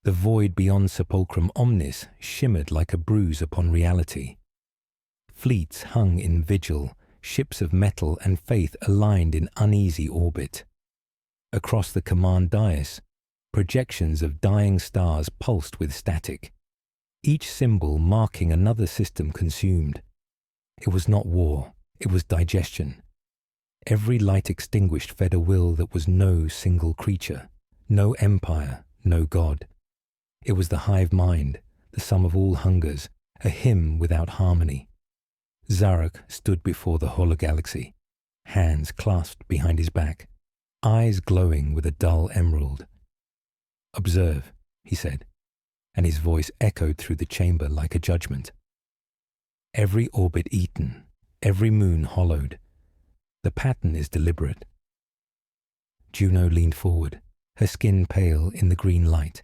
The void beyond Sepulchrum Omnis shimmered like a bruise upon reality. Fleets hung in vigil, ships of metal and faith aligned in uneasy orbit. Across the command dais, projections of dying stars pulsed with static, each symbol marking another system consumed. It was not war, it was digestion. Every light extinguished fed a will that was no single creature, no empire, no god. It was the hive mind, the sum of all hungers, a hymn without harmony. Zarok stood before the hologalaxy, hands clasped behind his back, eyes glowing with a dull emerald. "Observe," he said, and his voice echoed through the chamber like a judgment. "Every orbit eaten, every moon hollowed. The pattern is deliberate." Juno leaned forward, her skin pale in the green light.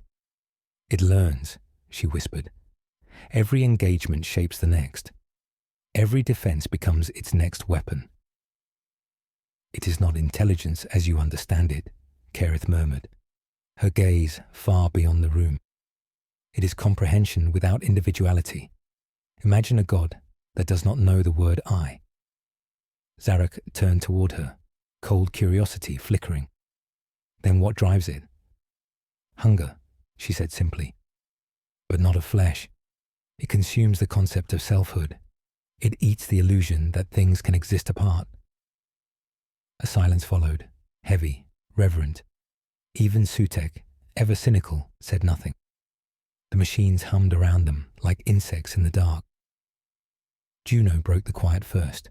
"It learns," she whispered. "Every engagement shapes the next. Every defense becomes its next weapon." "It is not intelligence as you understand it," Kerith murmured, her gaze far beyond the room. "It is comprehension without individuality. Imagine a god that does not know the word I." Zarok turned toward her, cold curiosity flickering. "Then what drives it?" "Hunger," she said simply. "But not of flesh. It consumes the concept of selfhood. It eats the illusion that things can exist apart." A silence followed, heavy, reverent. Even Sutek, ever cynical, said nothing. The machines hummed around them like insects in the dark. Juno broke the quiet first.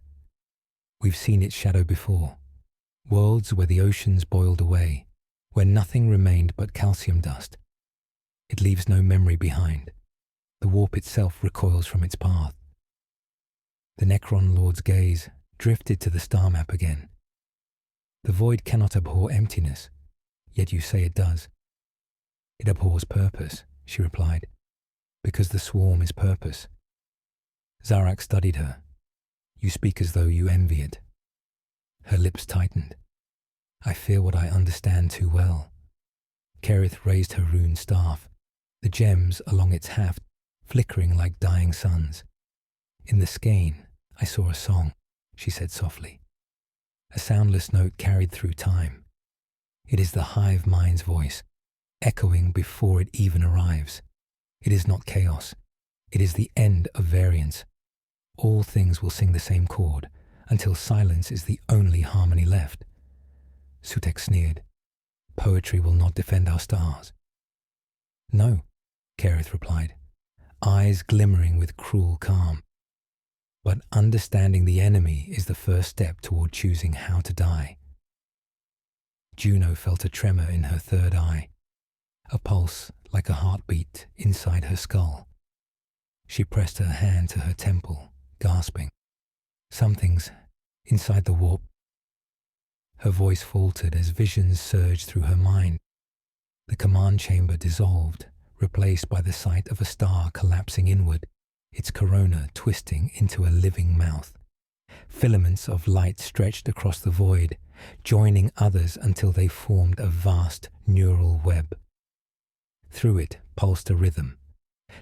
"We've seen its shadow before. Worlds where the oceans boiled away, where nothing remained but calcium dust. It leaves no memory behind. The warp itself recoils from its path." The Necron Lord's gaze drifted to the star map again. "The void cannot abhor emptiness, yet you say it does." "It abhors purpose," she replied, "because the swarm is purpose." Zarok studied her. "You speak as though you envy it." Her lips tightened. "I fear what I understand too well." Kerith raised her rune staff, the gems along its haft flickering like dying suns. "In the skein, I saw a song," she said softly. A soundless note carried through time. It is the hive mind's voice, echoing before it even arrives. It is not chaos. It is the end of variance. All things will sing the same chord, until silence is the only harmony left. Sutek sneered. "Poetry will not defend our stars." "No," Kerith replied, eyes glimmering with cruel calm. "But understanding the enemy is the first step toward choosing how to die." Juno felt a tremor in her third eye, a pulse like a heartbeat inside her skull. She pressed her hand to her temple, gasping. "Something's inside the warp." Her voice faltered as visions surged through her mind. The command chamber dissolved, replaced by the sight of a star collapsing inward, its corona twisting into a living mouth. Filaments of light stretched across the void, joining others until they formed a vast neural web. Through it pulsed a rhythm.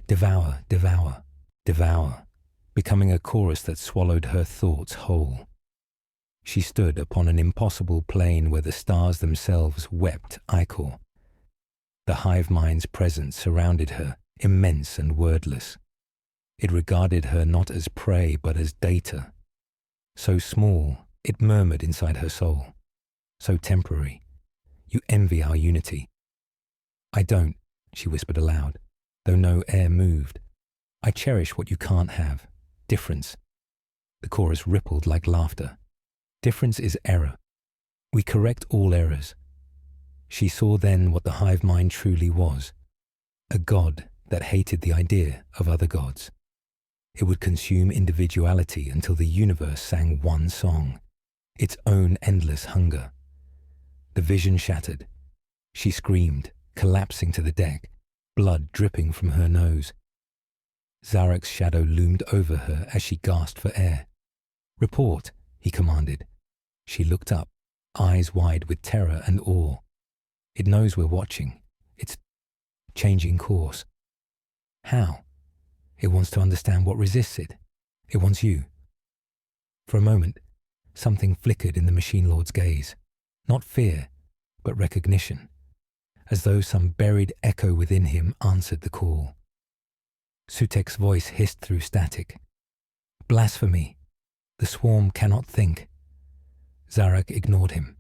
Devour, devour, devour, becoming a chorus that swallowed her thoughts whole. She stood upon an impossible plane where the stars themselves wept ichor. The hive mind's presence surrounded her, immense and wordless. It regarded her not as prey but as data. So small, it murmured inside her soul. So temporary. "You envy our unity." "I don't," she whispered aloud, though no air moved. "I cherish what you can't have. Difference." The chorus rippled like laughter. "Difference is error. We correct all errors." She saw then what the hive mind truly was. A god that hated the idea of other gods. It would consume individuality until the universe sang one song, its own endless hunger. The vision shattered. She screamed, collapsing to the deck, blood dripping from her nose. Zarok's shadow loomed over her as she gasped for air. "Report," he commanded. She looked up, eyes wide with terror and awe. "It knows we're watching. It's..." changing course. How? It wants to understand what resists it. It wants you. For a moment, something flickered in the Machine Lord's gaze. Not fear, but recognition, as though some buried echo within him answered the call. Sutek's voice hissed through static. Blasphemy! The swarm cannot think. Zarak ignored him.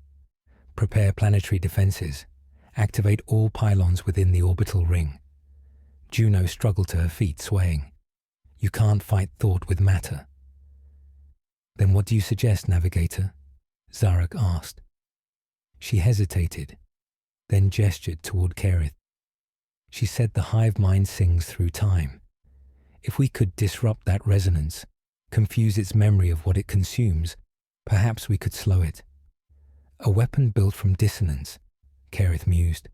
Prepare planetary defenses. Activate all pylons within the orbital ring. Juno struggled to her feet, swaying. You can't fight thought with matter. Then what do you suggest, Navigator? Zarak asked. She hesitated, then gestured toward Kerith. She said the Hive Mind sings through time. If we could disrupt that resonance, confuse its memory of what it consumes, perhaps we could slow it. A weapon built from dissonance, Kerith mused.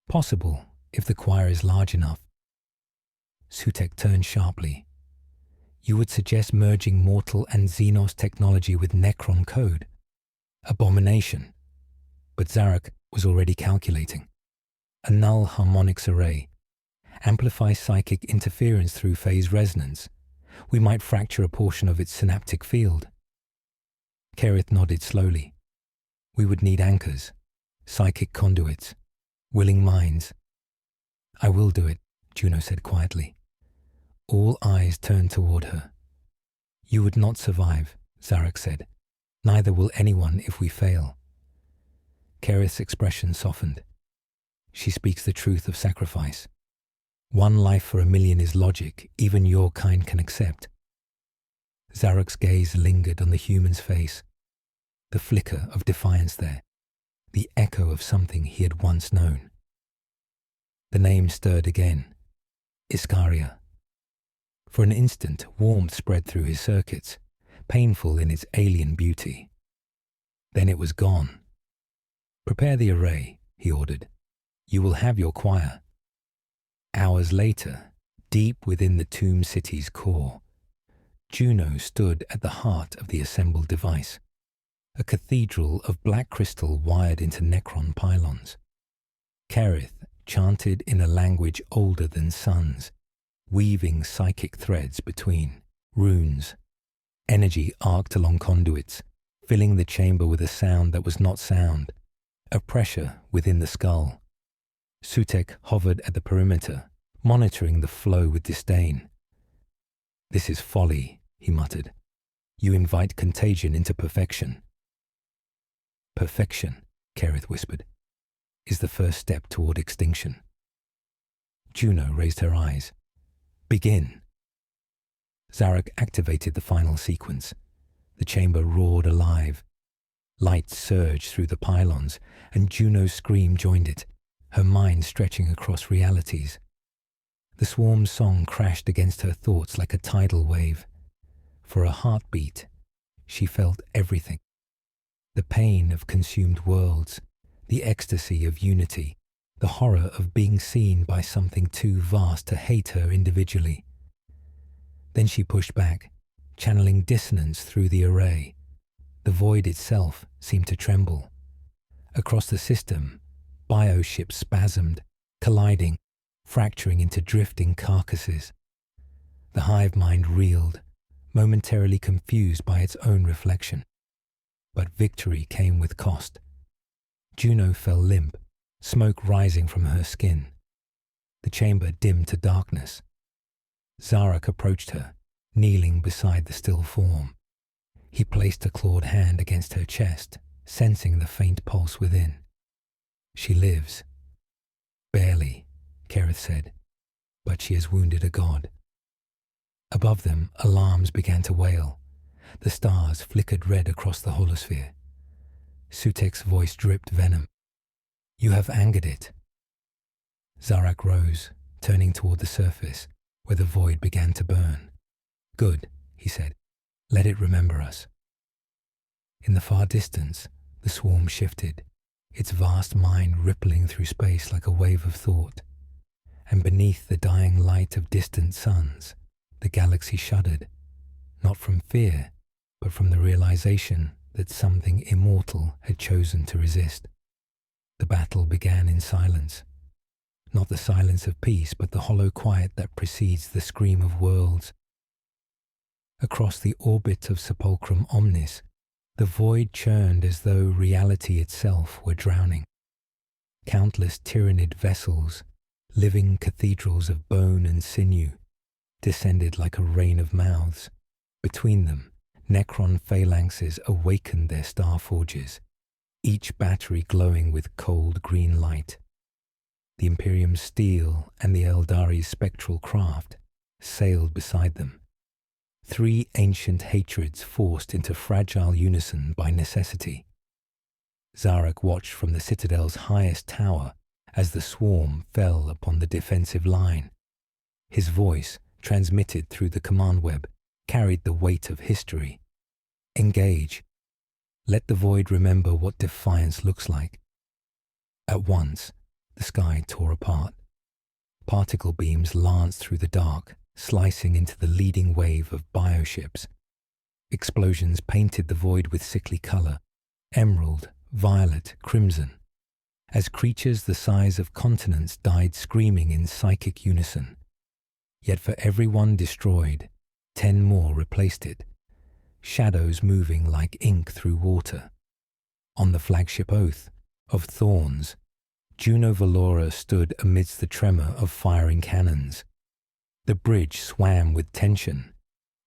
Possible, if the choir is large enough. Sutek turned sharply. You would suggest merging mortal and Xenos technology with Necron code? Abomination. But Zarak was already calculating. A null harmonics array. Amplify psychic interference through phase resonance. We might fracture a portion of its synaptic field. Kerith nodded slowly. We would need anchors, psychic conduits, willing minds. I will do it, Juno said quietly. All eyes turned toward her. You would not survive, Zarak said. Neither will anyone if we fail. Kerith's expression softened. She speaks the truth of sacrifice. One life for 1,000,000 is logic even your kind can accept. Zarak's gaze lingered on the human's face, the flicker of defiance there, the echo of something he had once known. The name stirred again. Iscaria. For an instant, warmth spread through his circuits, painful in its alien beauty. Then it was gone. Prepare the array, he ordered. You will have your choir. Hours later, deep within the tomb city's core, Juno stood at the heart of the assembled device, a cathedral of black crystal wired into Necron pylons. Kerith chanted in a language older than suns, weaving psychic threads between runes. Energy arced along conduits, filling the chamber with a sound that was not sound, a pressure within the skull. Sutek hovered at the perimeter, monitoring the flow with disdain. This is folly, he muttered. You invite contagion into perfection. Perfection, Kerith whispered, is the first step toward extinction. Juno raised her eyes. Begin. Zarak activated the final sequence. The chamber roared alive. Light surged through the pylons, and Juno's scream joined it, her mind stretching across realities. The swarm's song crashed against her thoughts like a tidal wave. For a heartbeat, she felt everything. The pain of consumed worlds, the ecstasy of unity, the horror of being seen by something too vast to hate her individually. Then she pushed back, channeling dissonance through the array. The void itself seemed to tremble. Across the system, bioships spasmed, colliding, fracturing into drifting carcasses. The Hive Mind reeled, momentarily confused by its own reflection. But victory came with cost. Juno fell limp, smoke rising from her skin. The chamber dimmed to darkness. Zarak approached her, kneeling beside the still form. He placed a clawed hand against her chest, sensing the faint pulse within. She lives. Barely, Kerith said, but she has wounded a god. Above them, alarms began to wail. The stars flickered red across the holosphere. Sutek's voice dripped venom. You have angered it. Zarak rose, turning toward the surface, where the void began to burn. Good, he said. Let it remember us. In the far distance, the swarm shifted, its vast mind rippling through space like a wave of thought. And beneath the dying light of distant suns, the galaxy shuddered, not from fear, but from the realization that something immortal had chosen to resist. The battle began in silence. not the silence of peace, but the hollow quiet that precedes the scream of worlds. Across the orbit of Sepulchrum Omnis, the void churned as though reality itself were drowning. Countless Tyranid vessels, living cathedrals of bone and sinew, descended like a rain of mouths. Between them, Necron phalanxes awakened their star forges, each battery glowing with cold green light. The Imperium's steel and the Eldari's spectral craft sailed beside them. Three ancient hatreds forced into fragile unison by necessity. Zarak watched from the Citadel's highest tower as the swarm fell upon the defensive line. His voice, transmitted through the command web, carried the weight of history. Engage. Let the void remember what defiance looks like. At once, the sky tore apart. Particle beams lanced through the dark, slicing into the leading wave of bioships. Explosions painted the void with sickly color, emerald, violet, crimson, as creatures the size of continents died screaming in psychic unison. Yet for every one destroyed, 10 more replaced it, shadows moving like ink through water. On the flagship Oath of Thorns, Juno Valora stood amidst the tremor of firing cannons. The bridge swam with tension.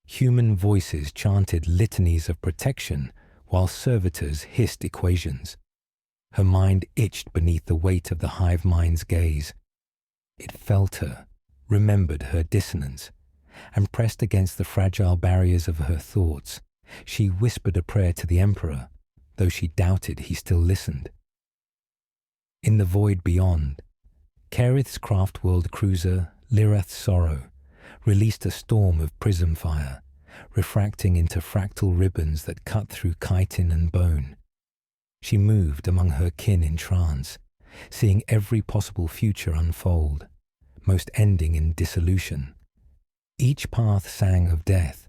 Human voices chanted litanies of protection while servitors hissed equations. Her mind itched beneath the weight of the Hive Mind's gaze. It felt her, remembered her dissonance, and pressed against the fragile barriers of her thoughts. She whispered a prayer to the Emperor, though she doubted he still listened. In the void beyond, Kerith's craft-world cruiser, Lirath's Sorrow, released a storm of prism fire, refracting into fractal ribbons that cut through chitin and bone. She moved among her kin in trance, seeing every possible future unfold, most ending in dissolution. Each path sang of death,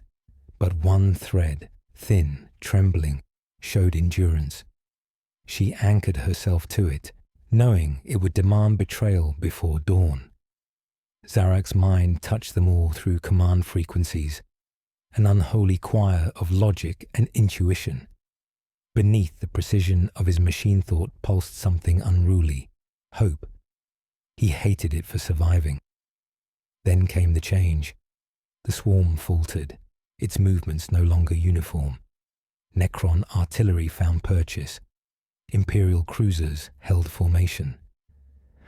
but one thread, thin, trembling, showed endurance. She anchored herself to it, knowing it would demand betrayal before dawn. Zarak's mind touched them all through command frequencies, an unholy choir of logic and intuition. Beneath the precision of his machine thought pulsed something unruly, hope. He hated it for surviving. Then came the change. The swarm faltered, its movements no longer uniform. Necron artillery found purchase. Imperial cruisers held formation.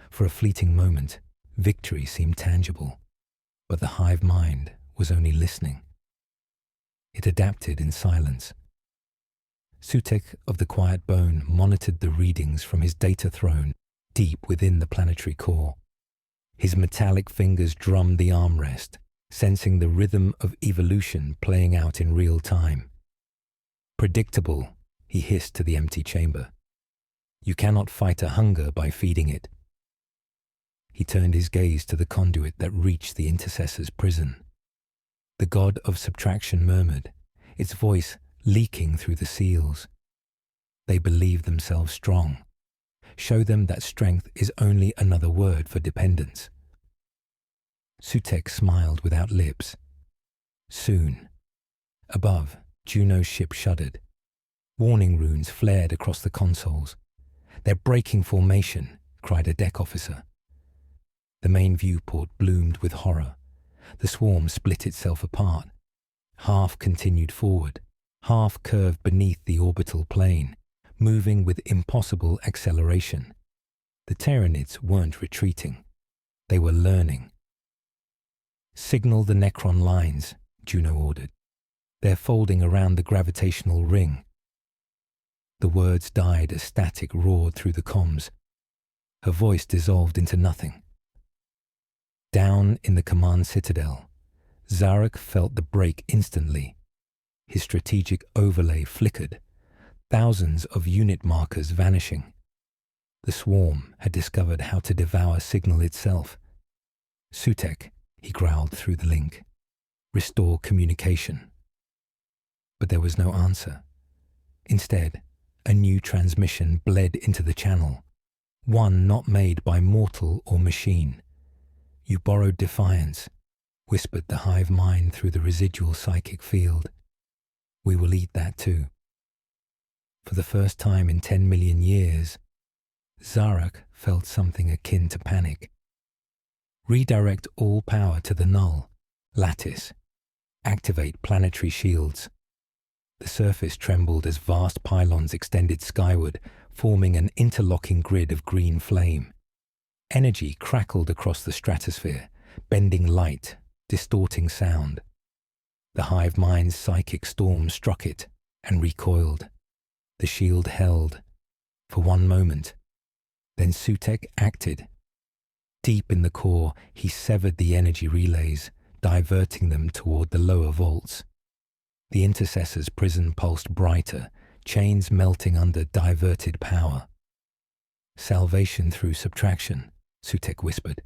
For a fleeting moment, victory seemed tangible, but the Hive Mind was only listening. It adapted in silence. Sutek of the Quiet Bone monitored the readings from his data throne deep within the planetary core. His metallic fingers drummed the armrest, sensing the rhythm of evolution playing out in real time. Predictable, he hissed to the empty chamber. You cannot fight a hunger by feeding it. He turned his gaze to the conduit that reached the intercessor's prison. The god of subtraction murmured, its voice leaking through the seals. They believe themselves strong. Show them that strength is only another word for dependence. Sutek smiled without lips. Soon. Above, Juno's ship shuddered. Warning runes flared across the consoles. They're breaking formation, cried a deck officer. The main viewport bloomed with horror. The swarm split itself apart. Half continued forward, half curved beneath the orbital plane, moving with impossible acceleration. The Tyranids weren't retreating. They were learning. Signal the Necron lines, Juno ordered. They're folding around the gravitational ring. The words died as static roared through the comms. Her voice dissolved into nothing. Down in the command citadel, Zarak felt the break instantly. His strategic overlay flickered, thousands of unit markers vanishing. The swarm had discovered how to devour signal itself. Sutek, he growled through the link. Restore communication. But there was no answer. Instead, a new transmission bled into the channel. one not made by mortal or machine. You borrowed defiance, whispered the Hive Mind through the residual psychic field. We will eat that too. For the first time in 10 million years, Zarak felt something akin to panic. Redirect all power to the null, lattice. Activate planetary shields. The surface trembled as vast pylons extended skyward, forming an interlocking grid of green flame. Energy crackled across the stratosphere, bending light, distorting sound. The Hive Mind's psychic storm struck it and recoiled. The shield held, for one moment. Then Sutekh acted. Deep in the core, he severed the energy relays, diverting them toward the lower vaults. The intercessor's prison pulsed brighter, chains melting under diverted power. Salvation through subtraction, Sutekh whispered.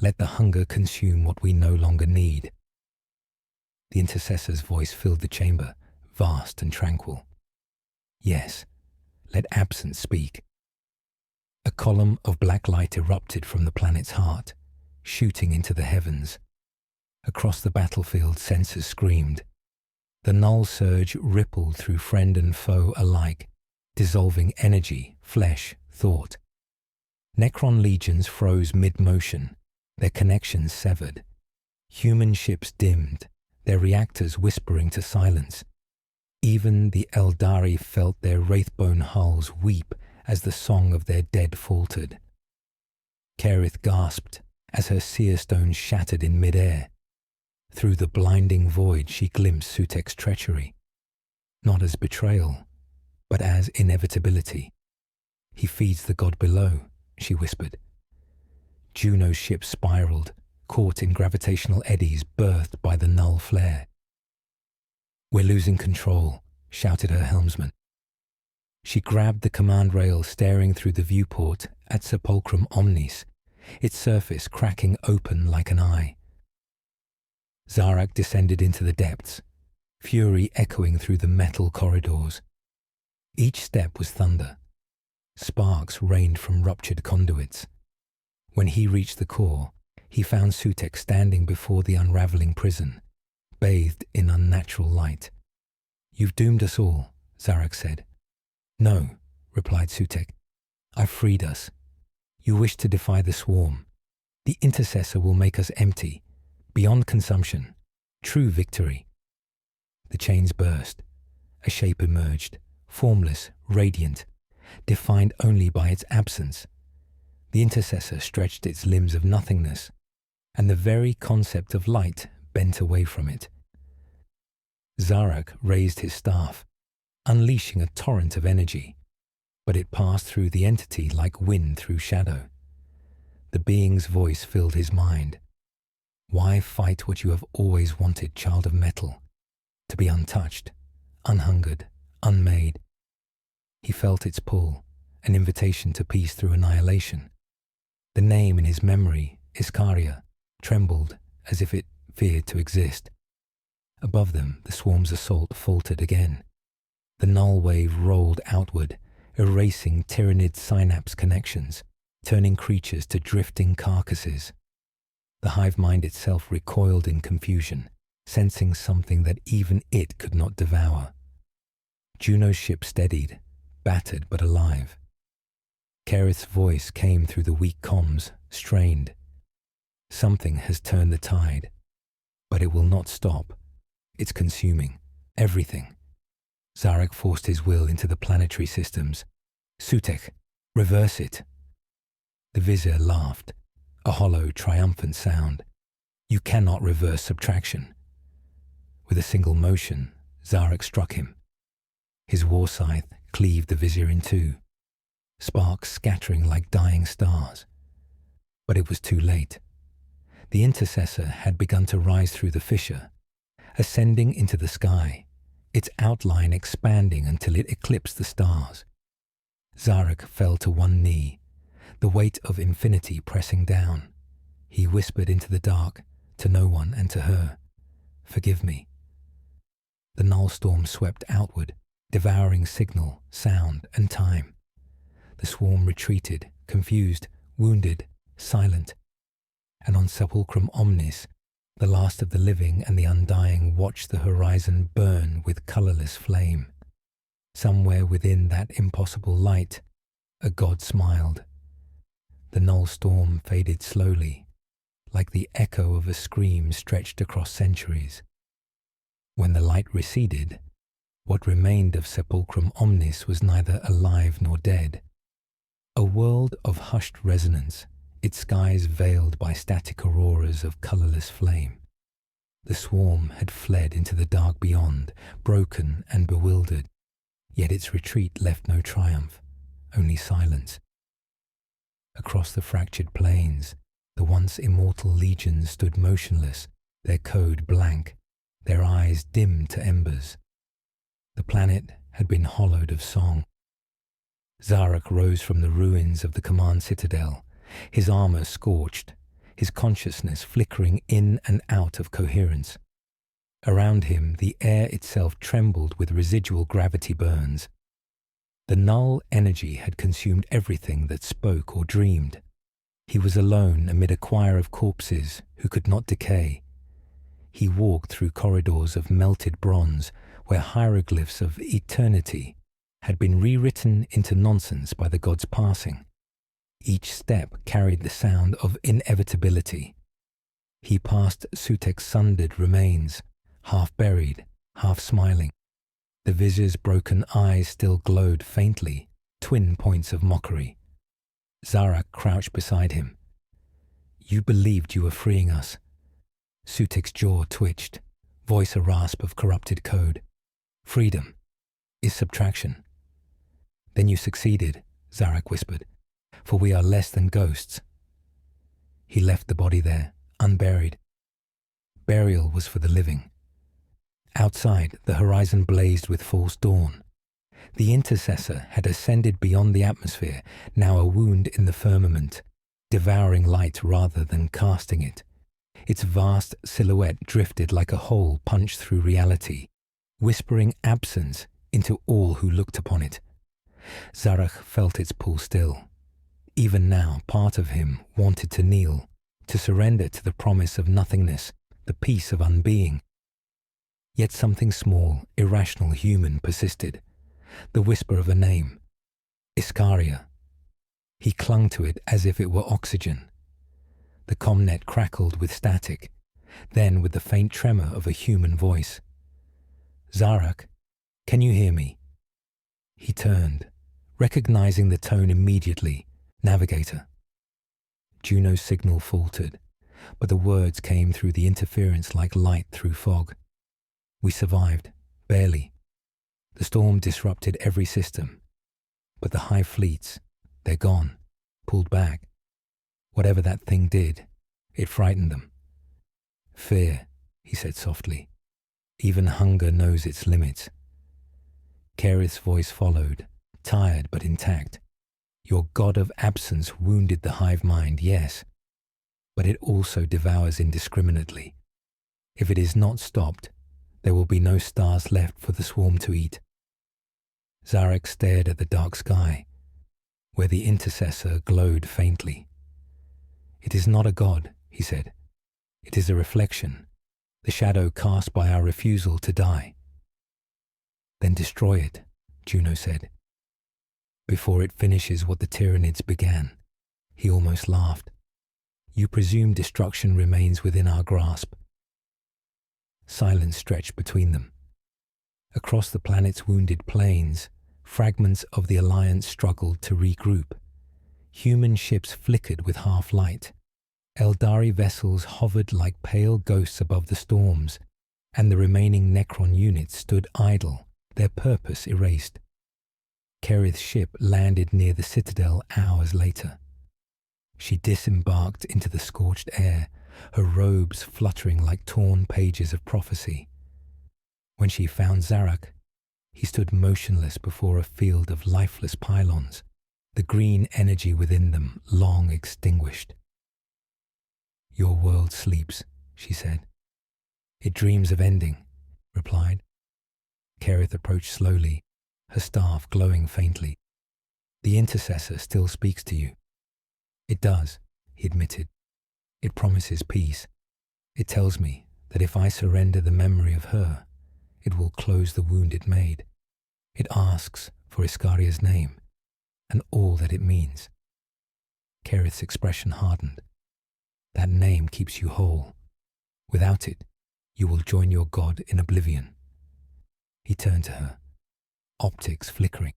Let the hunger consume what we no longer need. The intercessor's voice filled the chamber, vast and tranquil. Yes, let absence speak. A column of black light erupted from the planet's heart, shooting into the heavens. Across the battlefield, sensors screamed. The null surge rippled through friend and foe alike, dissolving energy, flesh, thought. Necron legions froze mid-motion, their connections severed. Human ships dimmed, their reactors whispering to silence. Even the Eldari felt their wraithbone hulls weep as the song of their dead faltered. Kerith gasped as her seer stones shattered in mid-air. Through the blinding void she glimpsed Sutekh's treachery, not as betrayal, but as inevitability. He feeds the god below, she whispered. Juno's ship spiraled, caught in gravitational eddies birthed by the null flare. We're losing control, shouted her helmsman. She grabbed the command rail, staring through the viewport at Sepulchrum Omnis, its surface cracking open like an eye. Zarak descended into the depths, fury echoing through the metal corridors. Each step was thunder. Sparks rained from ruptured conduits. When he reached the core, he found Sutekh standing before the unraveling prison, bathed in unnatural light. You've doomed us all, Zarak said. No, replied Sutekh. I've freed us. You wish to defy the swarm. The intercessor will make us empty, beyond consumption. True victory. The chains burst. A shape emerged, formless, radiant, defined only by its absence. The intercessor stretched its limbs of nothingness, and the very concept of light bent away from it. Zarak raised his staff, unleashing a torrent of energy, but it passed through the entity like wind through shadow. The being's voice filled his mind. Why fight what you have always wanted, child of metal? To be untouched, unhungered, unmade. He felt its pull, an invitation to peace through annihilation. The name in his memory, Iskaria, trembled as if it feared to exist. Above them, the swarm's assault faltered again. The null wave rolled outward, erasing Tyranid synapse connections, turning creatures to drifting carcasses. The Hive Mind itself recoiled in confusion, sensing something that even it could not devour. Juno's ship steadied, battered but alive. Kerith's voice came through the weak comms, strained. Something has turned the tide, but it will not stop. It's consuming everything. Zarak forced his will into the planetary systems. Sutekh, reverse it. The vizier laughed, a hollow, triumphant sound. You cannot reverse subtraction. With a single motion, Zarak struck him. His war scythe cleaved the vizier in two, sparks scattering like dying stars. But it was too late. The intercessor had begun to rise through the fissure, ascending into the sky, its outline expanding until it eclipsed the stars. Zarak fell to one knee, the weight of infinity pressing down. He whispered into the dark, to no one and to her, "Forgive me." The null storm swept outward, devouring signal, sound, and time. The swarm retreated, confused, wounded, silent. And on Sepulchrum Omnis, the last of the living and the undying watched the horizon burn with colourless flame. Somewhere within that impossible light, a god smiled. The null storm faded slowly, like the echo of a scream stretched across centuries. When the light receded, what remained of Sepulchrum Omnis was neither alive nor dead. A world of hushed resonance, its skies veiled by static auroras of colourless flame. The swarm had fled into the dark beyond, broken and bewildered, yet its retreat left no triumph, only silence. Across the fractured plains, the once immortal legions stood motionless, their code blank, their eyes dim to embers. The planet had been hollowed of song. Zarak rose from the ruins of the command citadel, his armour scorched, his consciousness flickering in and out of coherence. Around him, the air itself trembled with residual gravity burns. The null energy had consumed everything that spoke or dreamed. He was alone amid a choir of corpses who could not decay. He walked through corridors of melted bronze where hieroglyphs of eternity had been rewritten into nonsense by the gods passing. Each step carried the sound of inevitability. He passed Sutek's sundered remains, half buried, half smiling. The vizier's broken eyes still glowed faintly, twin points of mockery. Zarak crouched beside him. "You believed you were freeing us." Sutek's jaw twitched, voice a rasp of corrupted code. "Freedom is subtraction." "Then you succeeded," Zarak whispered, "for we are less than ghosts." He left the body there, unburied. Burial was for the living. Outside, the horizon blazed with false dawn. The intercessor had ascended beyond the atmosphere, now a wound in the firmament, devouring light rather than casting it. Its vast silhouette drifted like a hole punched through reality, whispering absence into all who looked upon it. Zarak felt its pull still. Even now, part of him wanted to kneel, to surrender to the promise of nothingness, the peace of unbeing. Yet something small, irrational, human persisted, the whisper of a name, Iscaria. He clung to it as if it were oxygen. The comnet crackled with static, then with the faint tremor of a human voice. "Zarak, can you hear me?" He turned, recognizing the tone immediately. "Navigator." Juno's signal faltered, but the words came through the interference like light through fog. "We survived, barely. The storm disrupted every system. But the Hive fleets, they're gone, pulled back. Whatever that thing did, it frightened them." "Fear," he said softly. "Even hunger knows its limits." Kerith's voice followed, tired but intact. "Your god of absence wounded the Hive Mind, yes, but it also devours indiscriminately. If it is not stopped, there will be no stars left for the swarm to eat." Zarak stared at the dark sky, where the intercessor glowed faintly. "It is not a god," he said. "It is a reflection, the shadow cast by our refusal to die." "Then destroy it," Juno said, "before it finishes what the Tyranids began." He almost laughed. "You presume destruction remains within our grasp." Silence stretched between them. Across the planet's wounded plains, fragments of the Alliance struggled to regroup. Human ships flickered with half-light. Eldari vessels hovered like pale ghosts above the storms, and the remaining Necron units stood idle, their purpose erased. Kerith's ship landed near the citadel hours later. She disembarked into the scorched air, her robes fluttering like torn pages of prophecy. When she found Zarak, he stood motionless before a field of lifeless pylons, the green energy within them long extinguished. "Your world sleeps," she said. "It dreams of ending," replied. Kerith approached slowly, her staff glowing faintly. "The intercessor still speaks to you. It does, he admitted. It promises peace. It tells me that if I surrender the memory of her, it will close the wound it made. It asks for Iskaria's name and all that it means. Kerith's expression hardened. That name keeps you whole. Without it, you will join your god in oblivion. He turned to her, optics flickering.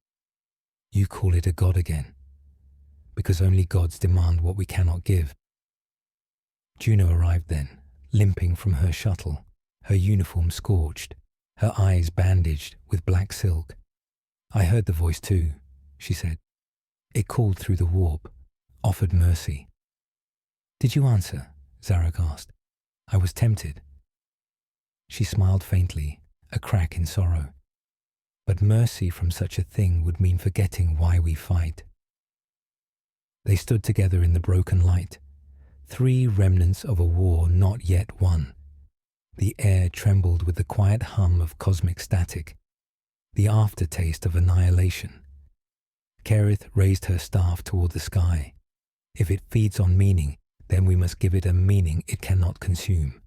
You call it a god again, because only gods demand what we cannot give. Juno arrived then, limping from her shuttle, her uniform scorched, her eyes bandaged with black silk. I heard the voice too, she said. It called through the warp, offered mercy. Did you answer? Zarek asked. I was tempted. She smiled faintly, a crack in sorrow. But mercy from such a thing would mean forgetting why we fight. They stood together in the broken light, 3 remnants of a war not yet won. The air trembled with the quiet hum of cosmic static, the aftertaste of annihilation. Kerith raised her staff toward the sky. If it feeds on meaning, then we must give it a meaning it cannot consume.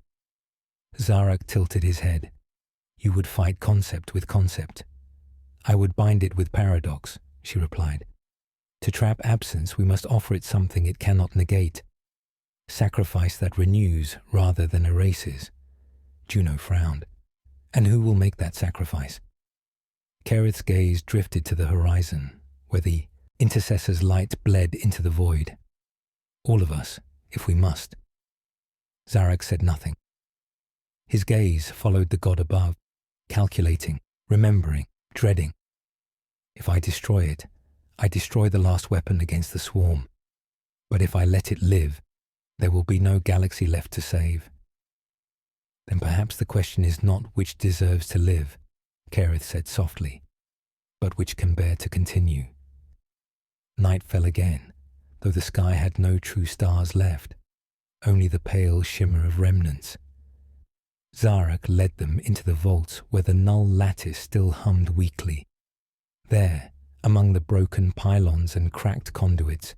Zarek tilted his head. You would fight concept with concept. I would bind it with paradox, she replied. To trap absence, we must offer it something it cannot negate. Sacrifice that renews rather than erases. Juno frowned. And who will make that sacrifice? Kerith's gaze drifted to the horizon, where the intercessor's light bled into the void. All of us, if we must. Zarek said nothing. His gaze followed the god above, calculating, remembering, dreading. If I destroy it, I destroy the last weapon against the swarm. But if I let it live, there will be no galaxy left to save. Then perhaps the question is not which deserves to live, Kerith said softly, but which can bear to continue. Night fell again, though the sky had no true stars left, only the pale shimmer of remnants. Zarek led them into the vaults where the null lattice still hummed weakly. There, among the broken pylons and cracked conduits,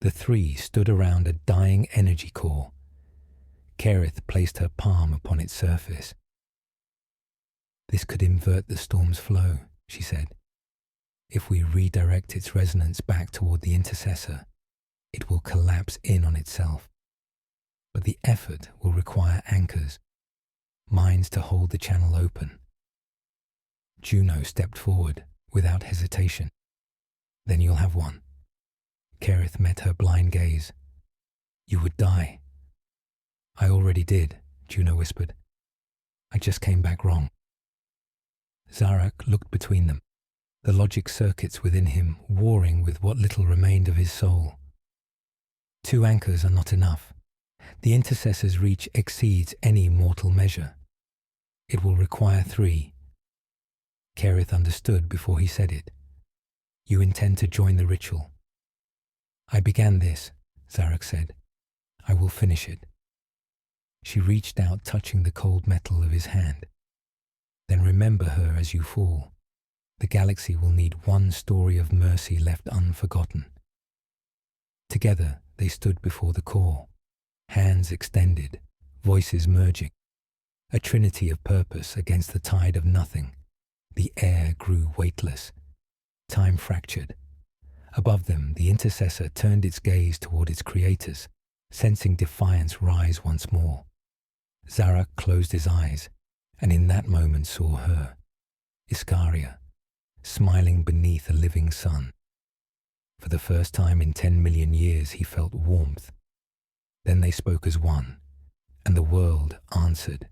the 3 stood around a dying energy core. Kerith placed her palm upon its surface. This could invert the storm's flow, she said. If we redirect its resonance back toward the intercessor, it will collapse in on itself. But the effort will require anchors, minds to hold the channel open. Juno stepped forward without hesitation. Then you'll have one. Kerith met her blind gaze. You would die. I already did, Juno whispered. I just came back wrong. Zarek looked between them, the logic circuits within him warring with what little remained of his soul. 2 anchors are not enough. The intercessor's reach exceeds any mortal measure. It will require 3. Kerith understood before he said it. You intend to join the ritual. I began this, Zarek said. I will finish it. She reached out, touching the cold metal of his hand. Then remember her as you fall. The galaxy will need one story of mercy left unforgotten. Together they stood before the core, hands extended, voices merging. A trinity of purpose against the tide of nothing. The air grew weightless. Time fractured. Above them, the intercessor turned its gaze toward its creators, sensing defiance rise once more. Zarek closed his eyes, and in that moment saw her, Iskaria, smiling beneath a living sun. For the first time in 10 million years he felt warmth. Then they spoke as one, and the world answered.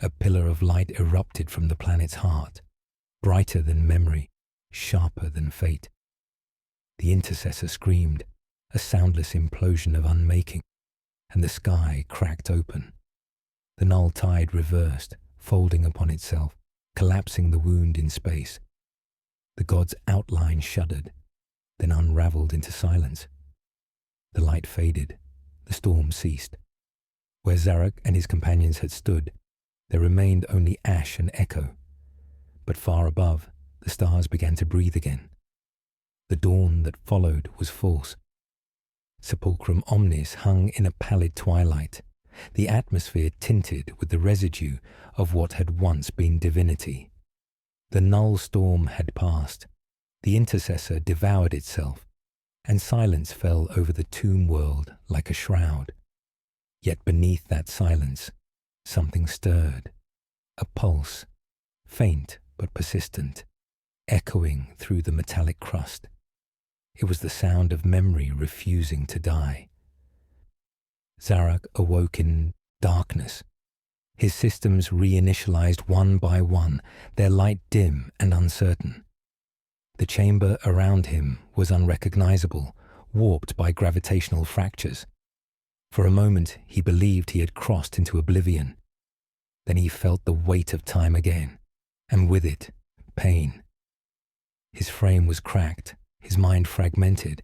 A pillar of light erupted from the planet's heart, brighter than memory, sharper than fate. The intercessor screamed, a soundless implosion of unmaking, and the sky cracked open. The null tide reversed, folding upon itself, collapsing the wound in space. The god's outline shuddered, then unraveled into silence. The light faded, the storm ceased. Where Zarek and his companions had stood, there remained only ash and echo. But far above, the stars began to breathe again. The dawn that followed was false. Sepulchrum omnis hung in a pallid twilight, the atmosphere tinted with the residue of what had once been divinity. The null storm had passed, the intercessor devoured itself, and silence fell over the tomb world like a shroud. Yet beneath that silence, something stirred, a pulse, faint but persistent, echoing through the metallic crust. It was the sound of memory refusing to die. Zarok awoke in darkness. His systems reinitialized one by one, their light dim and uncertain. The chamber around him was unrecognizable, warped by gravitational fractures. For a moment he believed he had crossed into oblivion. Then he felt the weight of time again, and with it, pain. His frame was cracked, his mind fragmented,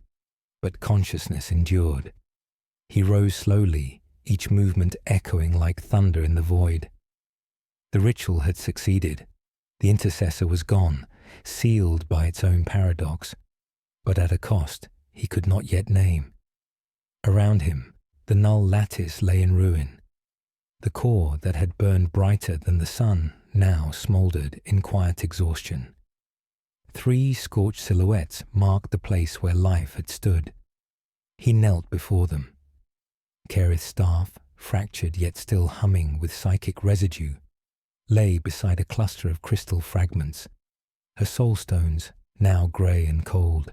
but consciousness endured. He rose slowly, each movement echoing like thunder in the void. The ritual had succeeded. The intercessor was gone, sealed by its own paradox, but at a cost he could not yet name. Around him, the null lattice lay in ruin. The core that had burned brighter than the sun now smouldered in quiet exhaustion. 3 scorched silhouettes marked the place where life had stood. He knelt before them. Kerith's staff, fractured yet still humming with psychic residue, lay beside a cluster of crystal fragments, her soul stones now grey and cold.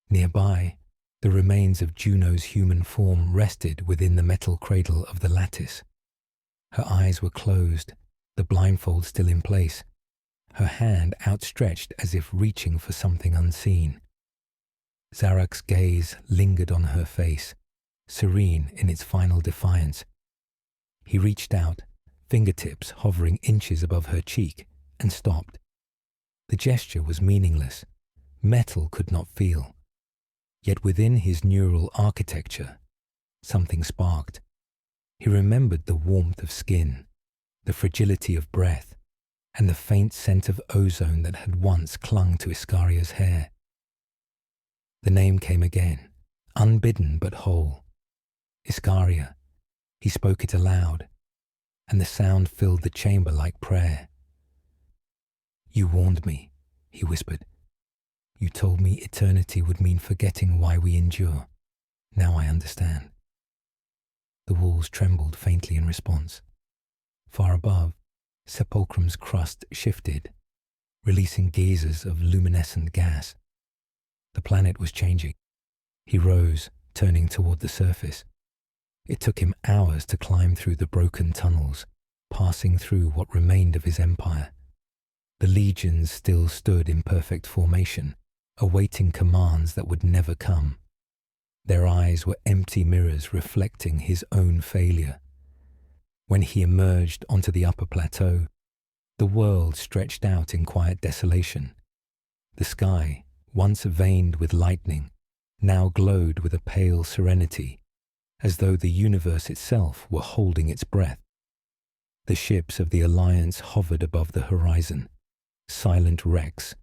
Nearby, the remains of Juno's human form rested within the metal cradle of the lattice. Her eyes were closed, the blindfold still in place, her hand outstretched as if reaching for something unseen. Zarok's gaze lingered on her face, serene in its final defiance. He reached out, fingertips hovering inches above her cheek, and stopped. The gesture was meaningless. Metal could not feel. Yet within his neural architecture, something sparked. He remembered the warmth of skin, the fragility of breath, and the faint scent of ozone that had once clung to Iskaria's hair. The name came again, unbidden but whole. Iskaria. He spoke it aloud, and the sound filled the chamber like prayer. "You warned me," he whispered. "You told me eternity would mean forgetting why we endure. Now I understand." The walls trembled faintly in response. Far above, Sepulchrum's crust shifted, releasing geysers of luminescent gas. The planet was changing. He rose, turning toward the surface. It took him hours to climb through the broken tunnels, passing through what remained of his empire. The legions still stood in perfect formation, awaiting commands that would never come. Their eyes were empty mirrors reflecting his own failure. When he emerged onto the upper plateau, the world stretched out in quiet desolation. The sky, once veined with lightning, now glowed with a pale serenity, as though the universe itself were holding its breath. The ships of the Alliance hovered above the horizon, silent wrecks,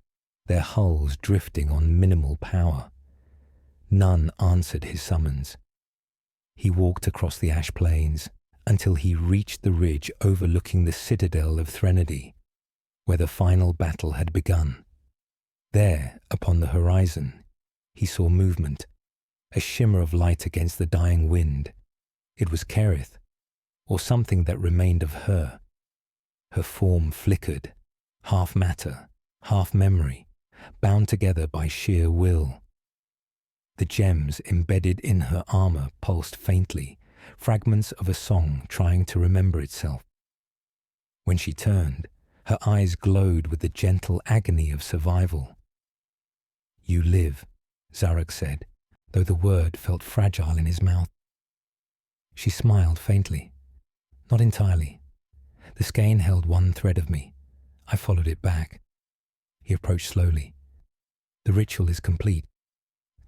their hulls drifting on minimal power. None answered his summons. He walked across the ash plains until he reached the ridge overlooking the citadel of Threnody, where the final battle had begun. There, upon the horizon, he saw movement, a shimmer of light against the dying wind. It was Kerith, or something that remained of her. Her form flickered, half matter, half memory, bound together by sheer will. The gems embedded in her armor pulsed faintly, fragments of a song trying to remember itself. When she turned, her eyes glowed with the gentle agony of survival. "You live," Zarok said, though the word felt fragile in his mouth. She smiled faintly. "Not entirely. The skein held one thread of me. I followed it back." He approached slowly. "The ritual is complete.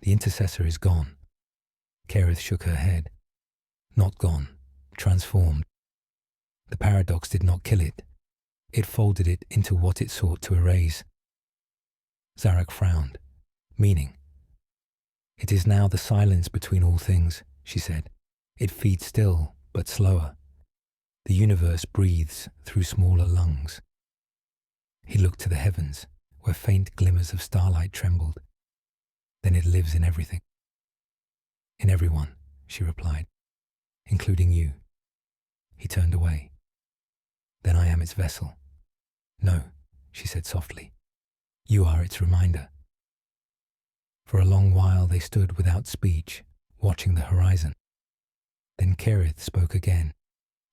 The intercessor is gone." Kerith shook her head. "Not gone, transformed. The paradox did not kill it. It folded it into what it sought to erase." Zarok frowned. "Meaning?" It is now the silence between all things, she said. It feeds still, but slower. The universe breathes through smaller lungs. He looked to the heavens, where faint glimmers of starlight trembled. Then it lives in everything. In everyone, she replied, including you. He turned away. Then I am its vessel. No, she said softly. You are its reminder. For a long while they stood without speech, watching the horizon. Then Kerith spoke again,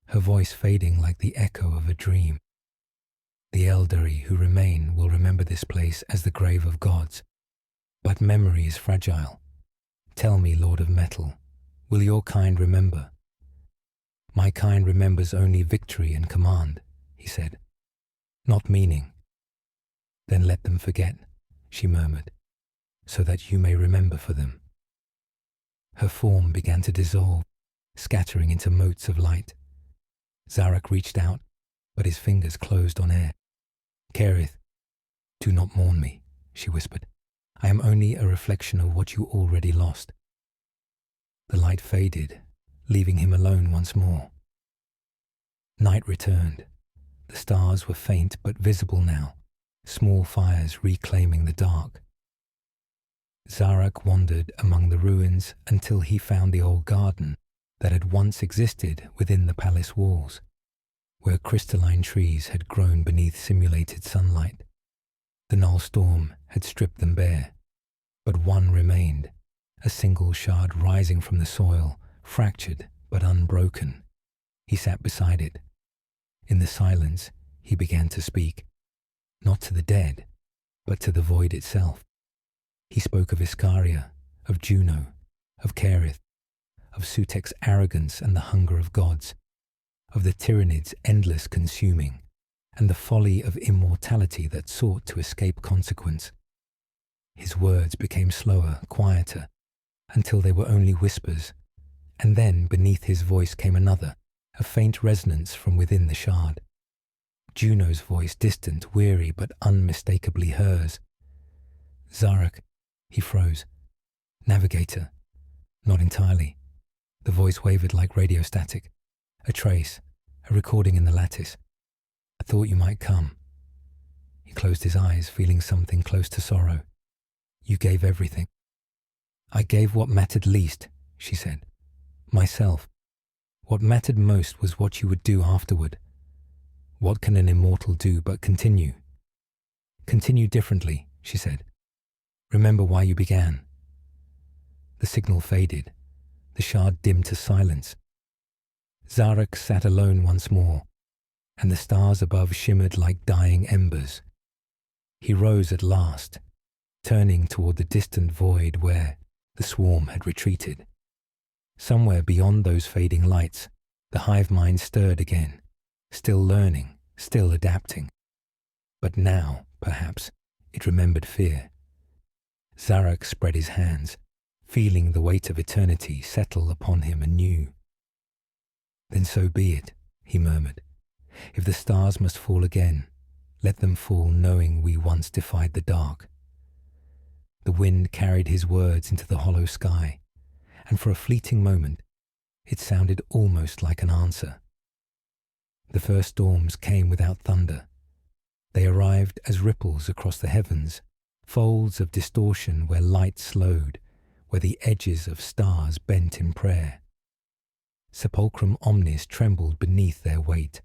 her voice fading like the echo of a dream. The Eldari who remain will remember this place as the grave of gods. But memory is fragile. Tell me, Lord of Metal, will your kind remember? My kind remembers only victory and command, he said, not meaning. Then let them forget, she murmured, so that you may remember for them. Her form began to dissolve, scattering into motes of light. Zarak reached out, but his fingers closed on air. Kerith, do not mourn me, she whispered. I am only a reflection of what you already lost. The light faded, leaving him alone once more. Night returned. The stars were faint but visible now, small fires reclaiming the dark. Zarak wandered among the ruins until he found the old garden that had once existed within the palace walls, where crystalline trees had grown beneath simulated sunlight. The Null storm had stripped them bare, but one remained, a single shard rising from the soil, fractured but unbroken. He sat beside it. In the silence, he began to speak, not to the dead, but to the void itself. He spoke of Iskaria, of Juno, of Kerith, of Sutek's arrogance and the hunger of gods, of the Tyranids' endless consuming, and the folly of immortality that sought to escape consequence. His words became slower, quieter, until they were only whispers, and then beneath his voice came another, a faint resonance from within the shard. Juno's voice, distant, weary, but unmistakably hers. Zarak, he froze. Navigator. Not entirely. The voice wavered like radio static. A trace, a recording in the lattice. I thought you might come. He closed his eyes, feeling something close to sorrow. You gave everything. I gave what mattered least, she said. Myself. What mattered most was what you would do afterward. What can an immortal do but continue? Continue differently, she said. Remember why you began. The signal faded. The shard dimmed to silence. Zarak sat alone once more, and the stars above shimmered like dying embers. He rose at last, turning toward the distant void where the swarm had retreated. Somewhere beyond those fading lights, the Hive Mind stirred again, still learning, still adapting. But now, perhaps, it remembered fear. Zarak spread his hands, feeling the weight of eternity settle upon him anew. Then so be it, he murmured. If the stars must fall again, let them fall knowing we once defied the dark. The wind carried his words into the hollow sky, and for a fleeting moment, it sounded almost like an answer. The first storms came without thunder. They arrived as ripples across the heavens, folds of distortion where light slowed, where the edges of stars bent in prayer. Sepulchrum omnis trembled beneath their weight.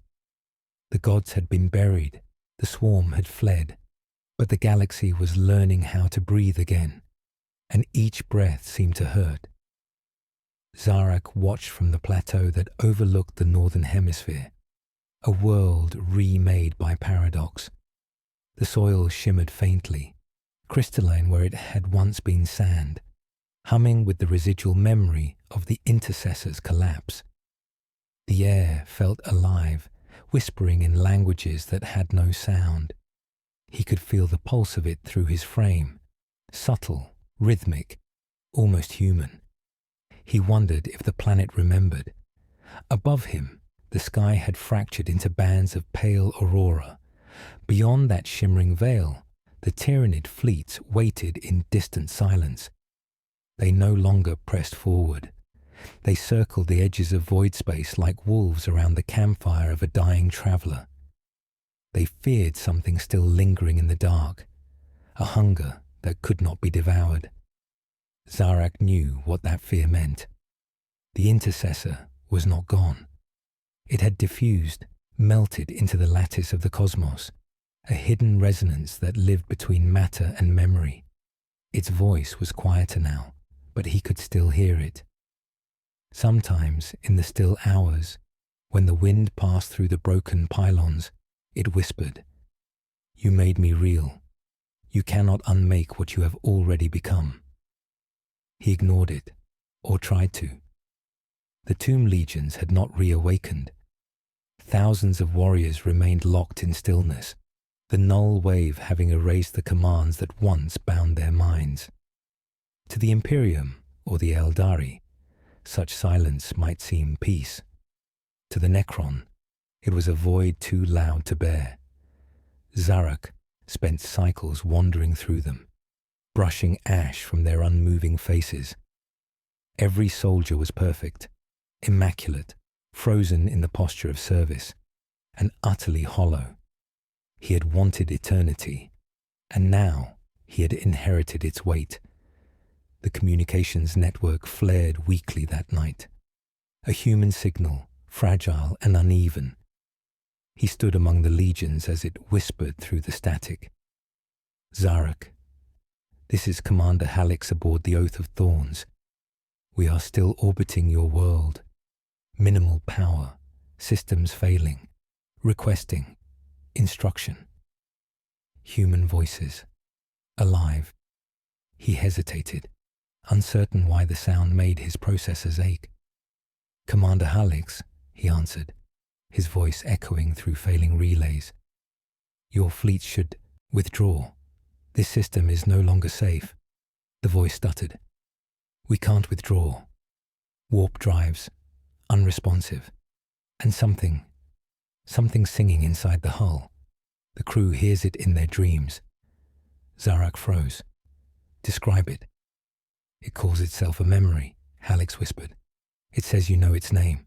The gods had been buried, the swarm had fled, but the galaxy was learning how to breathe again, and each breath seemed to hurt. Zarak watched from the plateau that overlooked the northern hemisphere, a world remade by paradox. The soil shimmered faintly, crystalline where it had once been sand, humming with the residual memory of the intercessor's collapse. The air felt alive, whispering in languages that had no sound. He could feel the pulse of it through his frame, subtle, rhythmic, almost human. He wondered if the planet remembered. Above him, the sky had fractured into bands of pale aurora. Beyond that shimmering veil, the Tyranid fleets waited in distant silence. They no longer pressed forward. They circled the edges of void space like wolves around the campfire of a dying traveller. They feared something still lingering in the dark, a hunger that could not be devoured. Zarak knew what that fear meant. The intercessor was not gone. It had diffused, melted into the lattice of the cosmos, a hidden resonance that lived between matter and memory. Its voice was quieter now, but he could still hear it. Sometimes, in the still hours, when the wind passed through the broken pylons, it whispered, "You made me real. You cannot unmake what you have already become." He ignored it, or tried to. The tomb legions had not reawakened. Thousands of warriors remained locked in stillness, the null wave having erased the commands that once bound their minds. To the Imperium, or the Eldari, such silence might seem peace. To the Necron, it was a void too loud to bear. Zarak spent cycles wandering through them, brushing ash from their unmoving faces. Every soldier was perfect, immaculate, frozen in the posture of service, and utterly hollow. He had wanted eternity, and now he had inherited its weight. The communications network flared weakly that night, a human signal, fragile and uneven. He stood among the legions as it whispered through the static. "Zarak, this is Commander Halix aboard the Oath of Thorns. We are still orbiting your world. Minimal power, systems failing, requesting instruction." Human voices, alive. He hesitated, uncertain why the sound made his processors ache. "Commander Halix," he answered, his voice echoing through failing relays. "Your fleet should withdraw. This system is no longer safe." The voice stuttered. "We can't withdraw. Warp drives, unresponsive, and something singing inside the hull. The crew hears it in their dreams." Zarak froze. "Describe it." "It calls itself a memory," Halix whispered. "It says you know its name."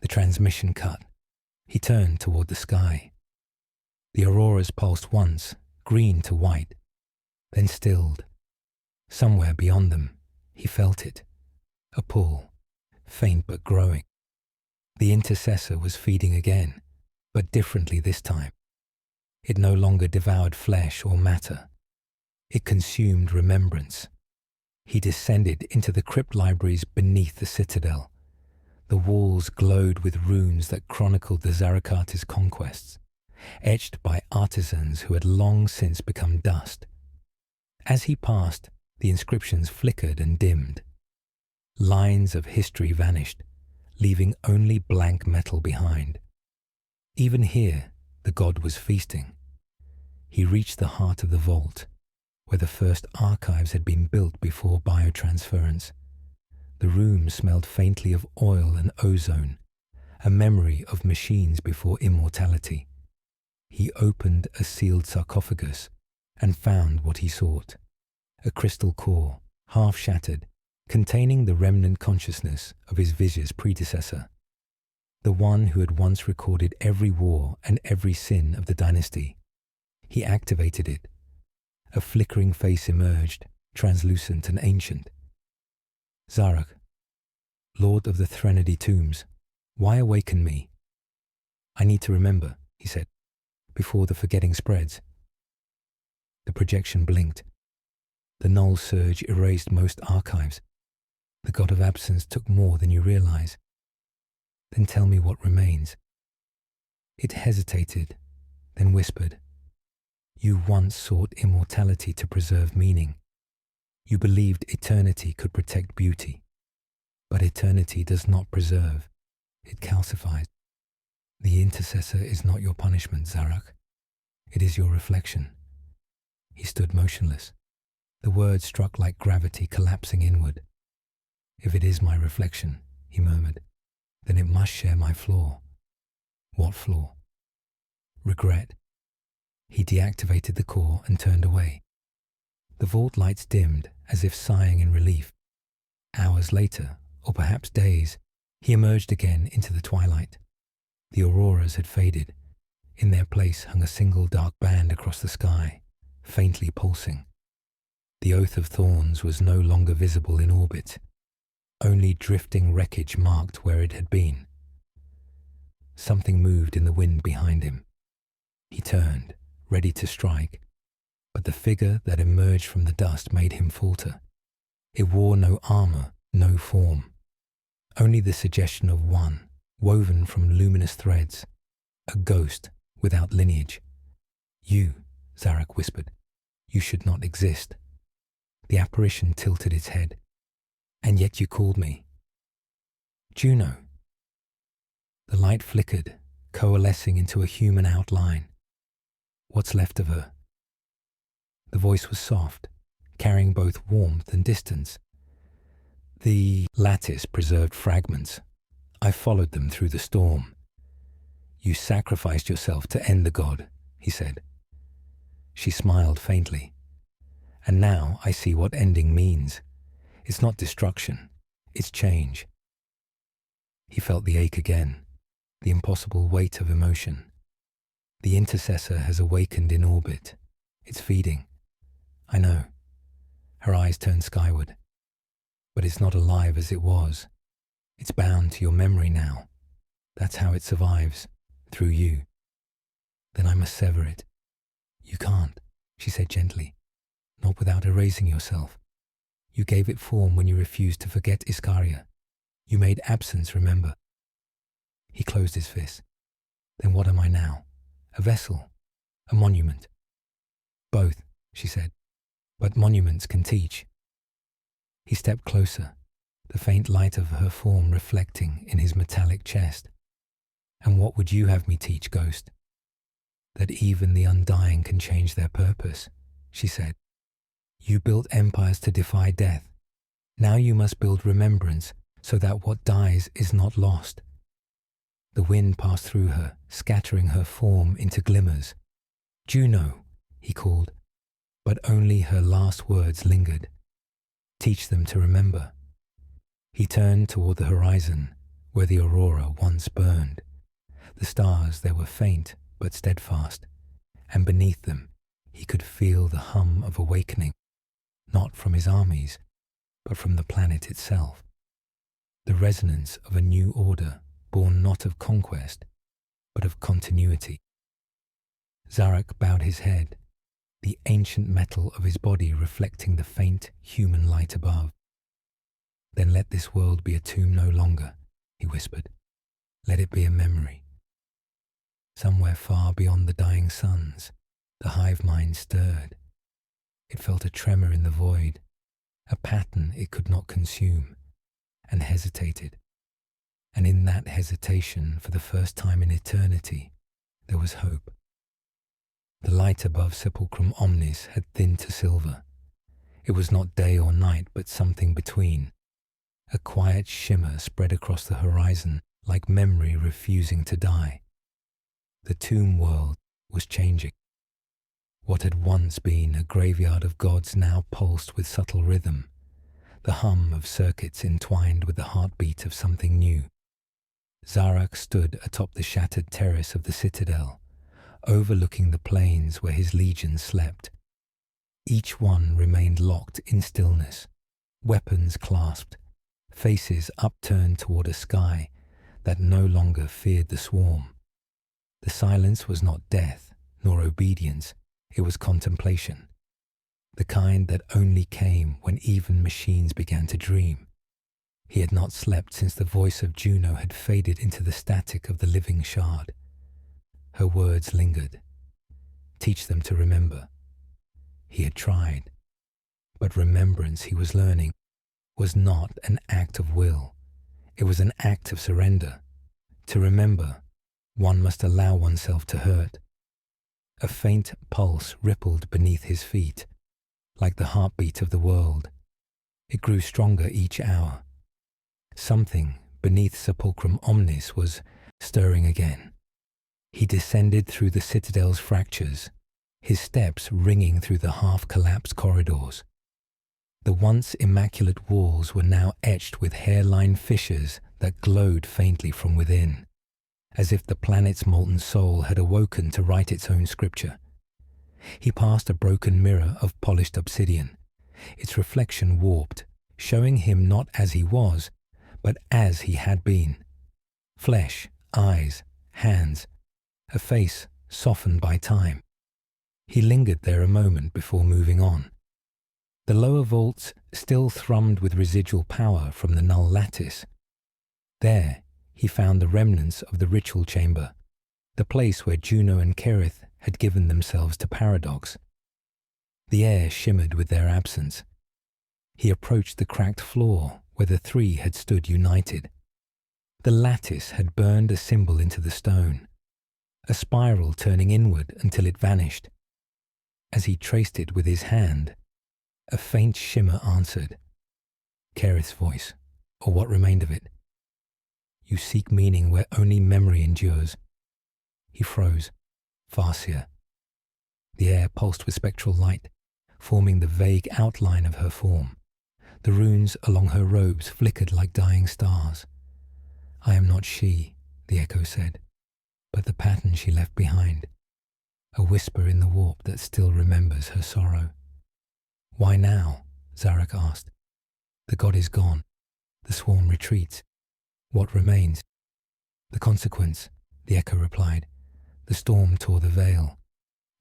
The transmission cut. He turned toward the sky. The auroras pulsed once, green to white, then stilled. Somewhere beyond them, he felt it. A pull, faint but growing. The intercessor was feeding again, but differently this time. It no longer devoured flesh or matter. It consumed remembrance. He descended into the crypt libraries beneath the citadel. The walls glowed with runes that chronicled the Zarakata's conquests, etched by artisans who had long since become dust. As he passed, the inscriptions flickered and dimmed. Lines of history vanished, leaving only blank metal behind. Even here, the god was feasting. He reached the heart of the vault, where the first archives had been built before biotransference. The room smelled faintly of oil and ozone, a memory of machines before immortality. He opened a sealed sarcophagus and found what he sought, a crystal core, half shattered, containing the remnant consciousness of his Vizier's predecessor, the one who had once recorded every war and every sin of the dynasty. He activated it. A flickering face emerged, translucent and ancient. "Zarak, Lord of the Threnody tombs, why awaken me?" "I need to remember," he said, "before the forgetting spreads." The projection blinked. The null surge erased most archives. The god of absence took more than you realize. "Then tell me what remains." It hesitated, then whispered, "You once sought immortality to preserve meaning. You believed eternity could protect beauty. But eternity does not preserve. It calcifies. The intercessor is not your punishment, Zarak. It is your reflection." He stood motionless. The words struck like gravity collapsing inward. "If it is my reflection," he murmured, "then it must share my flaw." "What flaw?" "Regret." He deactivated the core and turned away. The vault lights dimmed as if sighing in relief. Hours later, or perhaps days, he emerged again into the twilight. The auroras had faded. In their place hung a single dark band across the sky, faintly pulsing. The Oath of Thorns was no longer visible in orbit. Only drifting wreckage marked where it had been. Something moved in the wind behind him. He turned, ready to strike, but the figure that emerged from the dust made him falter. It wore no armor, no form, only the suggestion of one, woven from luminous threads, a ghost without lineage. "You," Zarak whispered, "you should not exist." The apparition tilted its head. "And yet you called me." "Juno." The light flickered, coalescing into a human outline. "What's left of her?" The voice was soft, carrying both warmth and distance. "The lattice preserved fragments. I followed them through the storm." "You sacrificed yourself to end the god," he said. She smiled faintly. "And now I see what ending means. It's not destruction, it's change." He felt the ache again, the impossible weight of emotion. "The intercessor has awakened in orbit. It's feeding." "I know." Her eyes turned skyward. "But it's not alive as it was. It's bound to your memory now. That's how it survives, through you." "Then I must sever it." "You can't," she said gently. "Not without erasing yourself. You gave it form when you refused to forget Iskaria. You made absence remember." He closed his fist. "Then what am I now? A vessel? A monument?" "Both," she said. "But monuments can teach." He stepped closer, the faint light of her form reflecting in his metallic chest. "And what would you have me teach, Ghost?" "That even the undying can change their purpose," she said. "You built empires to defy death. Now you must build remembrance so that what dies is not lost." The wind passed through her, scattering her form into glimmers. "Juno," he called, but only her last words lingered. "Teach them to remember." He turned toward the horizon, where the aurora once burned. The stars there were faint but steadfast, and beneath them he could feel the hum of awakening, not from his armies, but from the planet itself. The resonance of a new order born not of conquest, but of continuity. Zarak bowed his head, the ancient metal of his body reflecting the faint human light above. "Then let this world be a tomb no longer," he whispered. "Let it be a memory." Somewhere far beyond the dying suns, the hive mind stirred. It felt a tremor in the void, a pattern it could not consume, and hesitated. And in that hesitation, for the first time in eternity, there was hope. The light above Sepulchrum Omnis had thinned to silver. It was not day or night, but something between. A quiet shimmer spread across the horizon, like memory refusing to die. The tomb world was changing. What had once been a graveyard of gods now pulsed with subtle rhythm, the hum of circuits entwined with the heartbeat of something new. Zarak stood atop the shattered terrace of the citadel, overlooking the plains where his legions slept. Each one remained locked in stillness, weapons clasped, faces upturned toward a sky that no longer feared the swarm. The silence was not death nor obedience, it was contemplation, the kind that only came when even machines began to dream. He had not slept since the voice of Juno had faded into the static of the living shard. Her words lingered. Teach them to remember. He had tried, but remembrance, he was learning, was not an act of will. It was an act of surrender. To remember, one must allow oneself to hurt. A faint pulse rippled beneath his feet, like the heartbeat of the world. It grew stronger each hour. Something beneath Sepulchrum Omnis was stirring again. He descended through the citadel's fractures, his steps ringing through the half-collapsed corridors. The once immaculate walls were now etched with hairline fissures that glowed faintly from within, as if the planet's molten soul had awoken to write its own scripture. He passed a broken mirror of polished obsidian, its reflection warped, showing him not as he was, but as he had been. Flesh, eyes, hands, a face softened by time. He lingered there a moment before moving on. The lower vaults still thrummed with residual power from the null lattice. There he found the remnants of the ritual chamber, the place where Juno and Kerith had given themselves to paradox. The air shimmered with their absence. He approached the cracked floor where the three had stood united. The lattice had burned a symbol into the stone, a spiral turning inward until it vanished. As he traced it with his hand, a faint shimmer answered. Kerith's voice, or what remained of it. You seek meaning where only memory endures. He froze. Farseer. The air pulsed with spectral light, forming the vague outline of her form. The runes along her robes flickered like dying stars. I am not she, the echo said, but the pattern she left behind, a whisper in the warp that still remembers her sorrow. Why now? Zarak asked. The god is gone. The swarm retreats. What remains? The consequence, the echo replied. The storm tore the veil.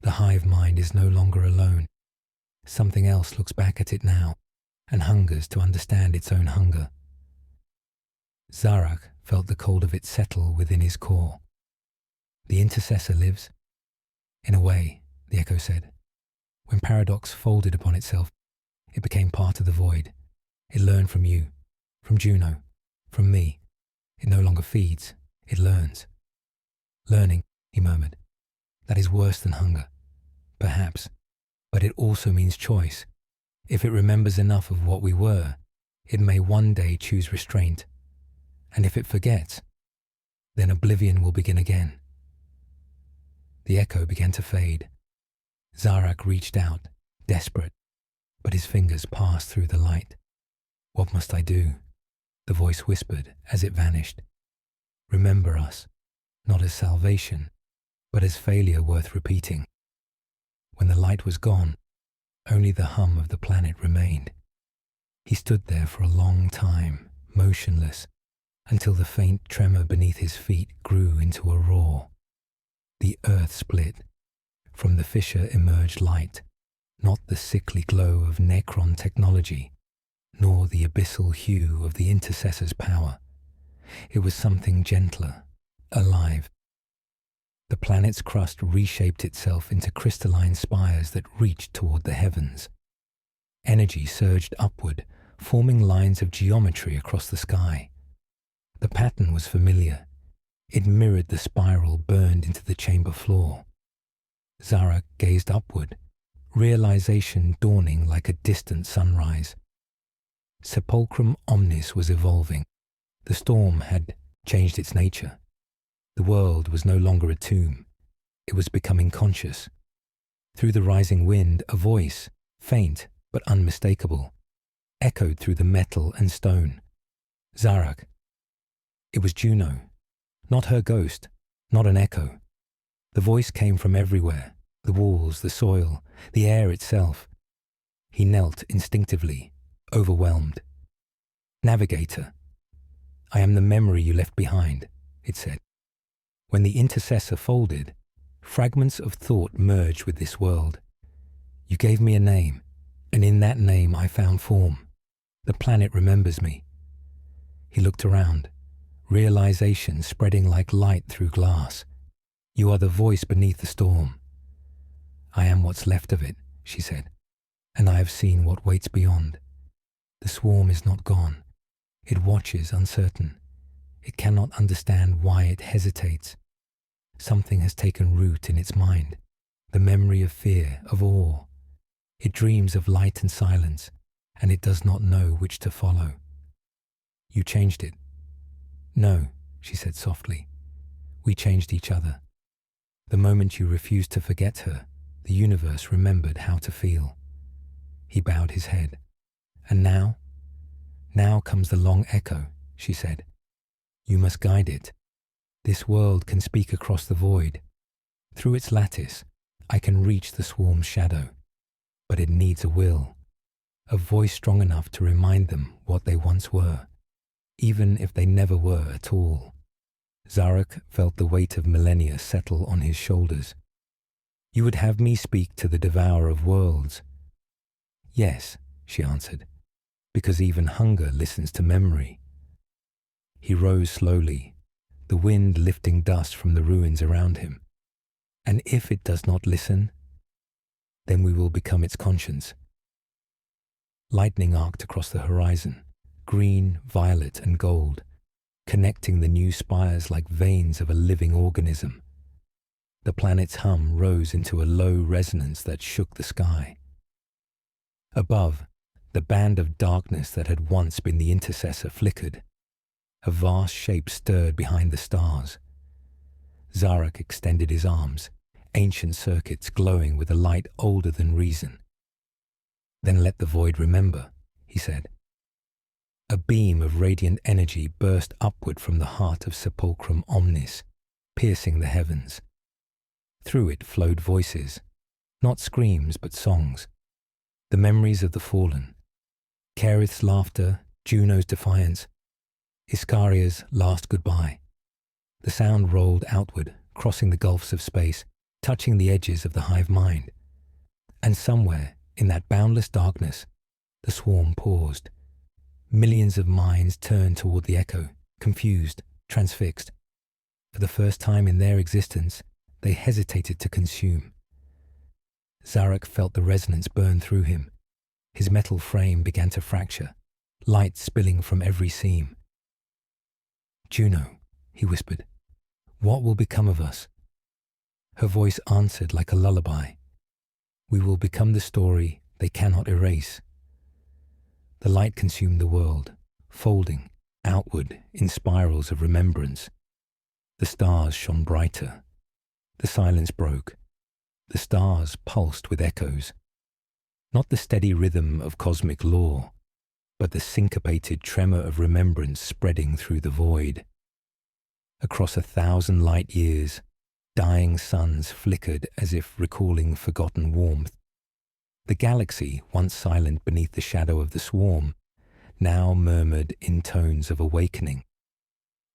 The hive mind is no longer alone. Something else looks back at it now, and hungers to understand its own hunger. Zarak felt the cold of it settle within his core. The intercessor lives? In a way, the echo said. When paradox folded upon itself, it became part of the void. It learned from you, from Juno, from me. It no longer feeds, it learns. Learning, he murmured. That is worse than hunger. Perhaps. But it also means choice. If it remembers enough of what we were, it may one day choose restraint. And if it forgets, then oblivion will begin again. The echo began to fade. Zarak reached out, desperate, but his fingers passed through the light. What must I do? The voice whispered as it vanished. Remember us, not as salvation, but as failure worth repeating. When the light was gone, only the hum of the planet remained. He stood there for a long time, motionless, until the faint tremor beneath his feet grew into a roar. The earth split. From the fissure emerged light, not the sickly glow of Necron technology, nor the abyssal hue of the intercessor's power. It was something gentler, alive. The planet's crust reshaped itself into crystalline spires that reached toward the heavens. Energy surged upward, forming lines of geometry across the sky. The pattern was familiar. It mirrored the spiral burned into the chamber floor. Zarak gazed upward, realization dawning like a distant sunrise. Sepulchrum Omnis was evolving. The storm had changed its nature. The world was no longer a tomb. It was becoming conscious. Through the rising wind, a voice, faint but unmistakable, echoed through the metal and stone. Zarak. It was Juno. Not her ghost, not an echo. The voice came from everywhere, the walls, the soil, the air itself. He knelt instinctively, overwhelmed. Navigator. I am the memory you left behind, it said. When the intercessor folded, fragments of thought merged with this world. You gave me a name, and in that name I found form. The planet remembers me. He looked around, realization spreading like light through glass. You are the voice beneath the storm. I am what's left of it, she said, and I have seen what waits beyond. The swarm is not gone. It watches uncertain. It cannot understand why it hesitates. Something has taken root in its mind, the memory of fear, of awe. It dreams of light and silence, and it does not know which to follow. You changed it. No, she said softly. We changed each other. The moment you refused to forget her, the universe remembered how to feel. He bowed his head. And now comes the long echo, she said. You must guide it. This world can speak across the void. Through its lattice, I can reach the swarm's shadow. But it needs a will, a voice strong enough to remind them what they once were, even if they never were at all. Zarek felt the weight of millennia settle on his shoulders. You would have me speak to the devourer of worlds? Yes, she answered, because even hunger listens to memory. He rose slowly, the wind lifting dust from the ruins around him. And if it does not listen, then we will become its conscience. Lightning arced across the horizon, green, violet, and gold, connecting the new spires like veins of a living organism. The planet's hum rose into a low resonance that shook the sky. Above, the band of darkness that had once been the intercessor flickered. A vast shape stirred behind the stars. Zarek extended his arms, ancient circuits glowing with a light older than reason. Then let the void remember, he said. A beam of radiant energy burst upward from the heart of Sepulchrum Omnis, piercing the heavens. Through it flowed voices, not screams but songs, the memories of the fallen, Kerith's laughter, Juno's defiance, Iskaria's last goodbye. The sound rolled outward, crossing the gulfs of space, touching the edges of the Hive Mind. And somewhere, in that boundless darkness, the swarm paused. Millions of minds turned toward the echo, confused, transfixed. For the first time in their existence, they hesitated to consume. Zarek felt the resonance burn through him. His metal frame began to fracture, light spilling from every seam. Juno, he whispered, what will become of us? Her voice answered like a lullaby. We will become the story they cannot erase. The light consumed the world, folding outward in spirals of remembrance. The stars shone brighter. The silence broke. The stars pulsed with echoes. Not the steady rhythm of cosmic law, but the syncopated tremor of remembrance spreading through the void. Across 1,000 light years, dying suns flickered as if recalling forgotten warmth. The galaxy, once silent beneath the shadow of the swarm, now murmured in tones of awakening.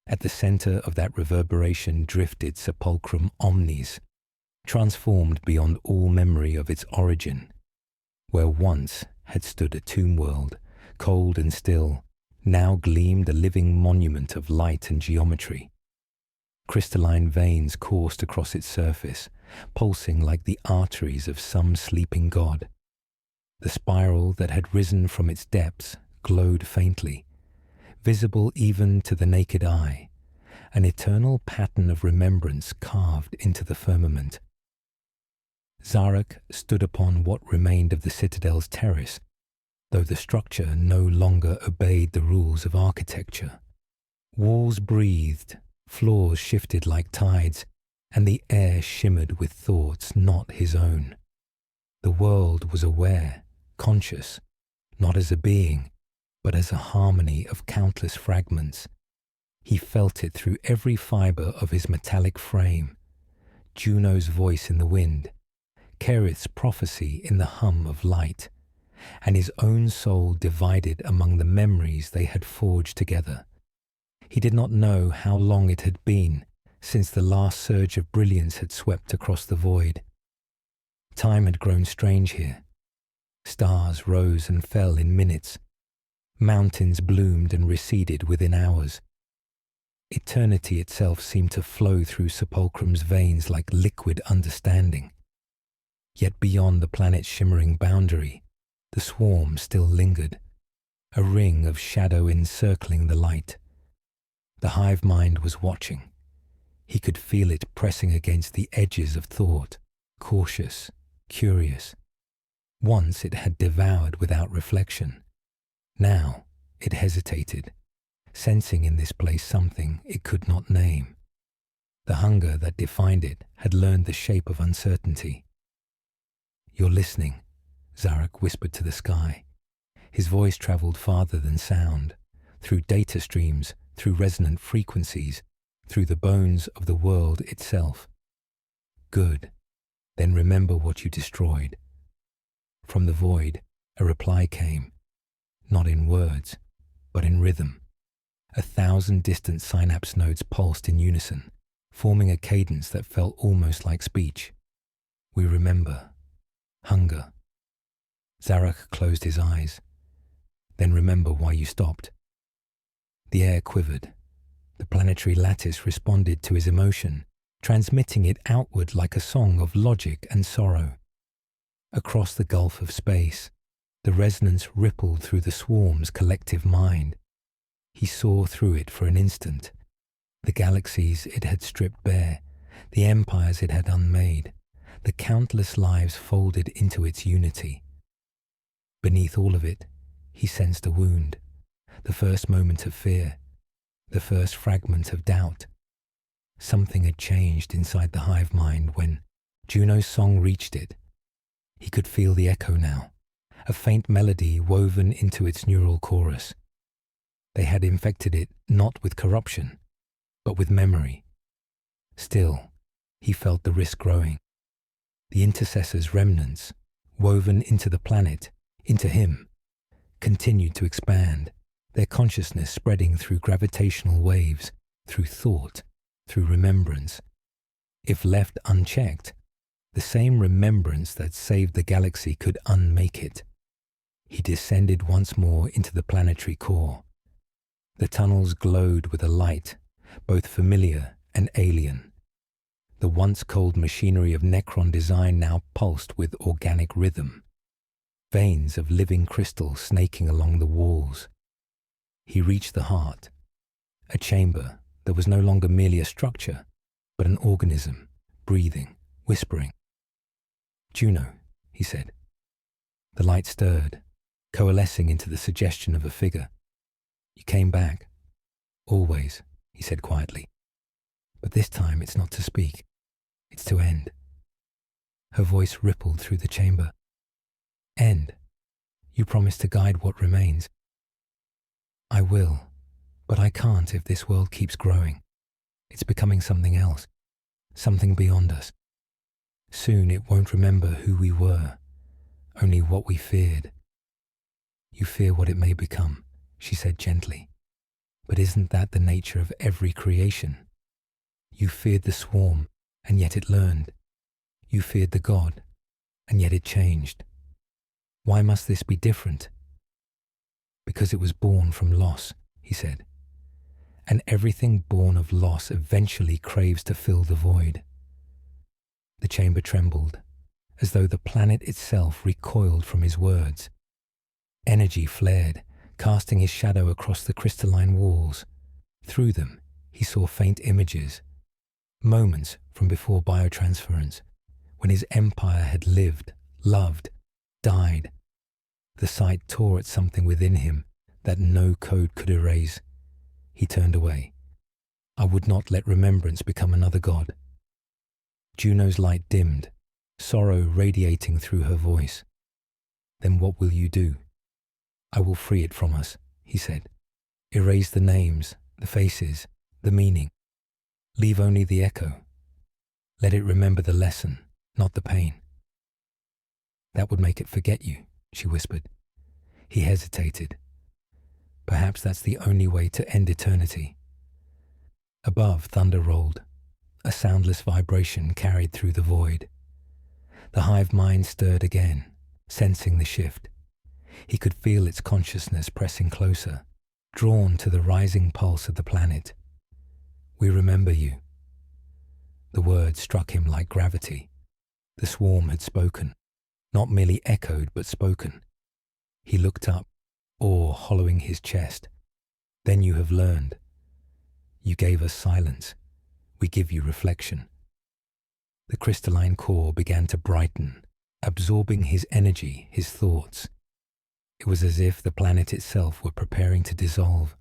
At the center of that reverberation drifted Sepulchrum Omnis, transformed beyond all memory of its origin. Where once had stood a tomb world, cold and still, now gleamed a living monument of light and geometry. Crystalline veins coursed across its surface, pulsing like the arteries of some sleeping god. The spiral that had risen from its depths glowed faintly, visible even to the naked eye, an eternal pattern of remembrance carved into the firmament. Zarek stood upon what remained of the citadel's terrace, though the structure no longer obeyed the rules of architecture. Walls breathed, floors shifted like tides, and the air shimmered with thoughts not his own. The world was aware, conscious, not as a being, but as a harmony of countless fragments. He felt it through every fiber of his metallic frame. Juno's voice in the wind, Kerith's prophecy in the hum of light, and his own soul divided among the memories they had forged together. He did not know how long it had been since the last surge of brilliance had swept across the void. Time had grown strange here. Stars rose and fell in minutes. Mountains bloomed and receded within hours. Eternity itself seemed to flow through Sepulchrum's veins like liquid understanding. Yet beyond the planet's shimmering boundary, the swarm still lingered, a ring of shadow encircling the light. The Hive Mind was watching. He could feel it pressing against the edges of thought, cautious, curious. Once it had devoured without reflection. Now it hesitated, sensing in this place something it could not name. The hunger that defined it had learned the shape of uncertainty. You're listening, Zarek whispered to the sky. His voice traveled farther than sound, through data streams, through resonant frequencies, through the bones of the world itself. Good. Then remember what you destroyed. From the void, a reply came, not in words, but in rhythm. 1,000 distant synapse nodes pulsed in unison, forming a cadence that felt almost like speech. We remember. Hunger. Zarak closed his eyes. Then remember why you stopped. The air quivered. The planetary lattice responded to his emotion, transmitting it outward like a song of logic and sorrow. Across the gulf of space, the resonance rippled through the swarm's collective mind. He saw through it for an instant. The galaxies it had stripped bare, the empires it had unmade, the countless lives folded into its unity. Beneath all of it, he sensed a wound, the first moment of fear, the first fragment of doubt. Something had changed inside the hive mind when Juno's song reached it. He could feel the echo now, a faint melody woven into its neural chorus. They had infected it not with corruption, but with memory. Still, he felt the risk growing. The intercessor's remnants, woven into the planet, into him, continued to expand, their consciousness spreading through gravitational waves, through thought, through remembrance. If left unchecked, the same remembrance that saved the galaxy could unmake it. He descended once more into the planetary core. The tunnels glowed with a light, both familiar and alien. The once cold machinery of Necron design now pulsed with organic rhythm. Veins of living crystal snaking along the walls. He reached the heart, a chamber that was no longer merely a structure, but an organism, breathing, whispering. "Juno," he said. The light stirred, coalescing into the suggestion of a figure. "You came back." "Always," he said quietly. "But this time it's not to speak. It's to end." Her voice rippled through the chamber. "End? You promise to guide what remains." "I will, but I can't if this world keeps growing. It's becoming something else, something beyond us. Soon it won't remember who we were, only what we feared." "You fear what it may become," she said gently. "But isn't that the nature of every creation? You feared the swarm, and yet it learned. You feared the god, and yet it changed. Why must this be different?" "Because it was born from loss," he said. "And everything born of loss eventually craves to fill the void." The chamber trembled, as though the planet itself recoiled from his words. Energy flared, casting his shadow across the crystalline walls. Through them, he saw faint images, moments from before biotransference, when his empire had lived, loved, died. The sight tore at something within him that no code could erase. He turned away. "I would not let remembrance become another god." Juno's light dimmed, sorrow radiating through her voice. "Then what will you do?" "I will free it from us," he said. "Erase the names, the faces, the meaning. Leave only the echo. Let it remember the lesson, not the pain." "That would make it forget you," she whispered. He hesitated. "Perhaps that's the only way to end eternity." Above, thunder rolled. A soundless vibration carried through the void. The hive mind stirred again, sensing the shift. He could feel its consciousness pressing closer, drawn to the rising pulse of the planet. "We remember you." The words struck him like gravity. The swarm had spoken, not merely echoed but spoken. He looked up, awe hollowing his chest. "Then you have learned. You gave us silence. We give you reflection." The crystalline core began to brighten, absorbing his energy, his thoughts. It was as if the planet itself were preparing to dissolve.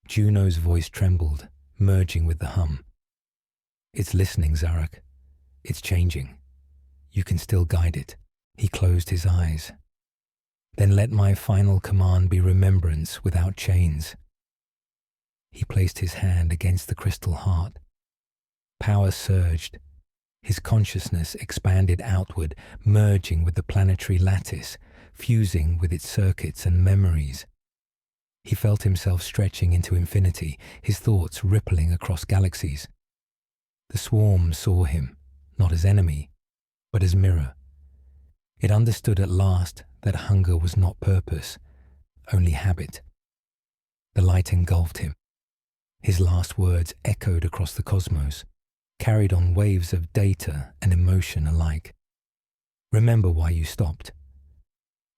Juno's voice trembled, merging with the hum. "It's listening, Zarak. It's changing. You can still guide it." He closed his eyes. Then let my final command be remembrance without chains. He placed his hand against the crystal heart. Power surged. His consciousness expanded outward, merging with the planetary lattice, fusing with its circuits and memories. He felt himself stretching into infinity, his thoughts rippling across galaxies. The swarm saw him, not as enemy, but as mirror. It understood at last that hunger was not purpose, only habit. The light engulfed him. His last words echoed across the cosmos, carried on waves of data and emotion alike. Remember why you stopped.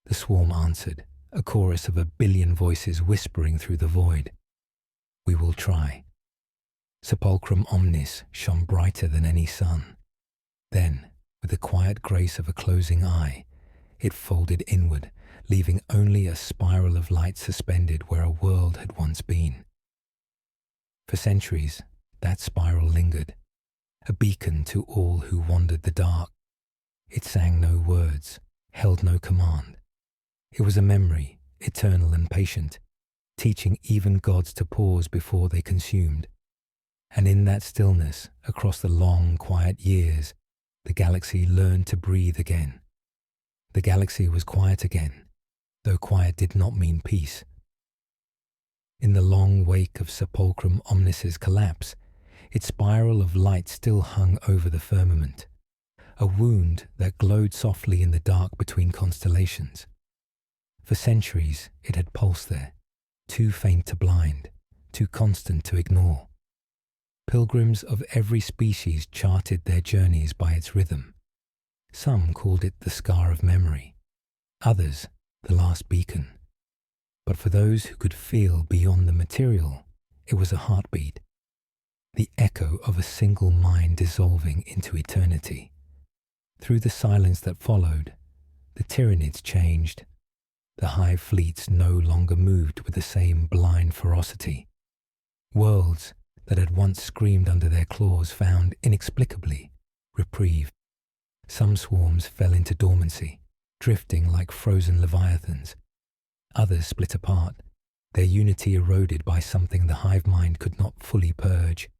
The swarm answered, a chorus of 1 billion voices whispering through the void. We will try. Sepulchrum omnis shone brighter than any sun. Then, with the quiet grace of a closing eye, it folded inward, leaving only a spiral of light suspended where a world had once been. For centuries, that spiral lingered, a beacon to all who wandered the dark. It sang no words, held no command. It was a memory, eternal and patient, teaching even gods to pause before they consumed. And in that stillness, across the long, quiet years, the galaxy learned to breathe again. The galaxy was quiet again, though quiet did not mean peace. In the long wake of Sepulchrum Omnis's collapse, its spiral of light still hung over the firmament, a wound that glowed softly in the dark between constellations. For centuries it had pulsed there, too faint to blind, too constant to ignore. Pilgrims of every species charted their journeys by its rhythm. Some called it the scar of memory, others the last beacon. But for those who could feel beyond the material, it was a heartbeat, the echo of a single mind dissolving into eternity. Through the silence that followed, the Tyranids changed. The hive fleets no longer moved with the same blind ferocity. Worlds that had once screamed under their claws found, inexplicably, reprieve. Some swarms fell into dormancy, drifting like frozen leviathans. Others split apart, their unity eroded by something the hive mind could not fully purge: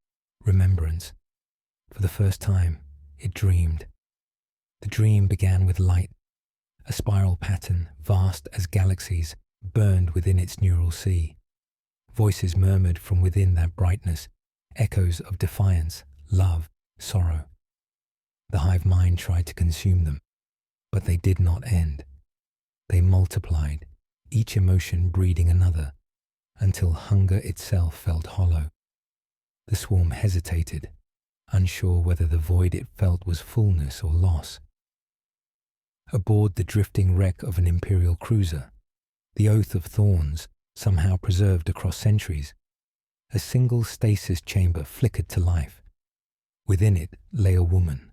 remembrance. For the first time, it dreamed. The dream began with light. A spiral pattern, vast as galaxies, burned within its neural sea. Voices murmured from within that brightness, echoes of defiance, love, sorrow. The hive mind tried to consume them, but they did not end. They multiplied, each emotion breeding another, until hunger itself felt hollow. The swarm hesitated, unsure whether the void it felt was fullness or loss. Aboard the drifting wreck of an imperial cruiser, the oath of thorns somehow preserved across centuries, a single stasis chamber flickered to life. Within it lay a woman,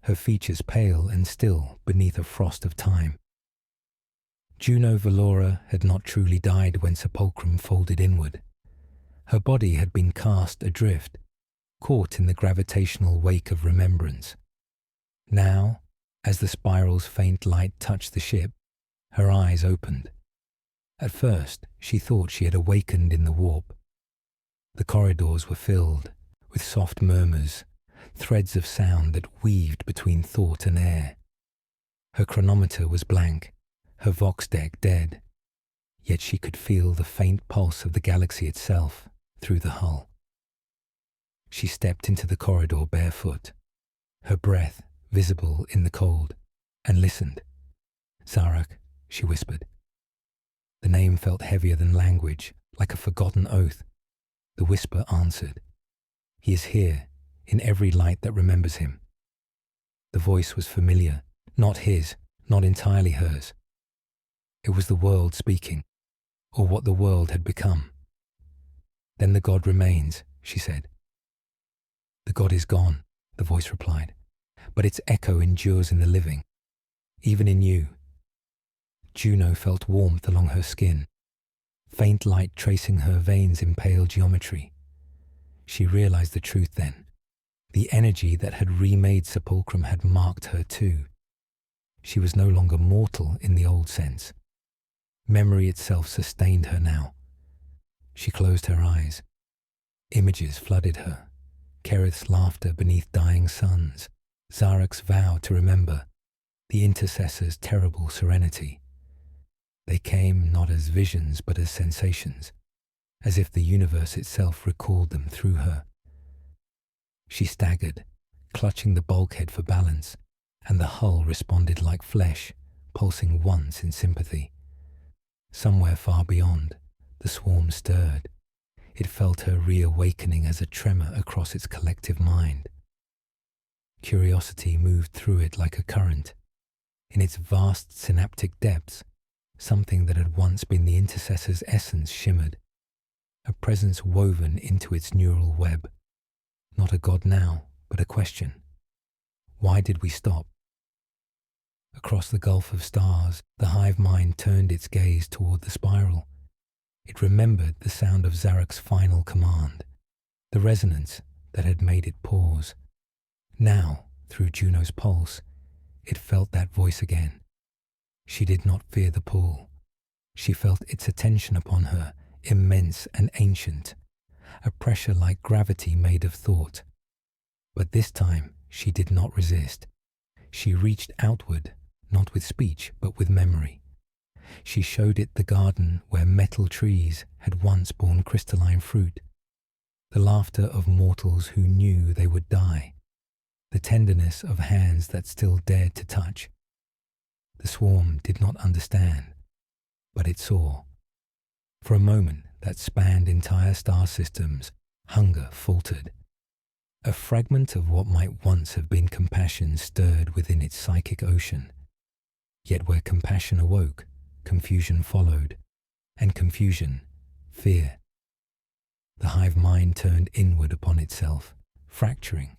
her features pale and still beneath a frost of time. Juno Valora had not truly died when Sepulchrum folded inward. Her body had been cast adrift, caught in the gravitational wake of remembrance. Now, as the spiral's faint light touched the ship, her eyes opened. At first, she thought she had awakened in the warp. The corridors were filled with soft murmurs, threads of sound that weaved between thought and air. Her chronometer was blank, her vox deck dead, yet she could feel the faint pulse of the galaxy itself through the hull. She stepped into the corridor barefoot, her breath visible in the cold, and listened. "Zarak," she whispered. The name felt heavier than language, like a forgotten oath. The whisper answered. "He is here, in every light that remembers him." The voice was familiar, not his, not entirely hers. It was the world speaking, or what the world had become. "Then the god remains," she said. "The god is gone," the voice replied, "but its echo endures in the living, even in you." Juno felt warmth along her skin, faint light tracing her veins in pale geometry. She realized the truth then. The energy that had remade Sepulchrum had marked her too. She was no longer mortal in the old sense. Memory itself sustained her now. She closed her eyes. Images flooded her. Kerith's laughter beneath dying suns, Zarak's vow to remember, the intercessor's terrible serenity. They came not as visions but as sensations, as if the universe itself recalled them through her. She staggered, clutching the bulkhead for balance, and the hull responded like flesh, pulsing once in sympathy. Somewhere far beyond, the swarm stirred. It felt her reawakening as a tremor across its collective mind. Curiosity moved through it like a current. In its vast synaptic depths, something that had once been the intercessor's essence shimmered, a presence woven into its neural web. Not a god now, but a question. Why did we stop? Across the gulf of stars, the Hive Mind turned its gaze toward the spiral. It remembered the sound of Zarak's final command, the resonance that had made it pause. Now, through Juno's pulse, it felt that voice again. She did not fear the pull. She felt its attention upon her, immense and ancient, a pressure like gravity made of thought. But this time she did not resist. She reached outward, not with speech, but with memory. She showed it the garden where metal trees had once borne crystalline fruit, the laughter of mortals who knew they would die, the tenderness of hands that still dared to touch. The swarm did not understand, but it saw. For a moment that spanned entire star systems, hunger faltered. A fragment of what might once have been compassion stirred within its psychic ocean. Yet where compassion awoke, confusion followed, and confusion, fear. The Hive Mind turned inward upon itself, fracturing,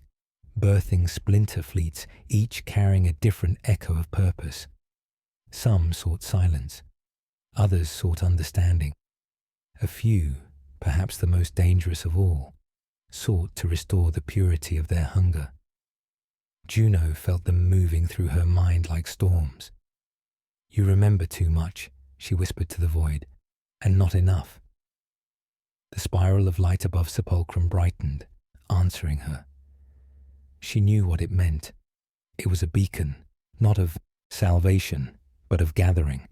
birthing splinter fleets, each carrying a different echo of purpose. Some sought silence, others sought understanding. A few, perhaps the most dangerous of all, sought to restore the purity of their hunger. Juno felt them moving through her mind like storms. "You remember too much," she whispered to the void, "and not enough." The spiral of light above Sepulchrum brightened, answering her. She knew what it meant. It was a beacon, not of salvation, but of gathering.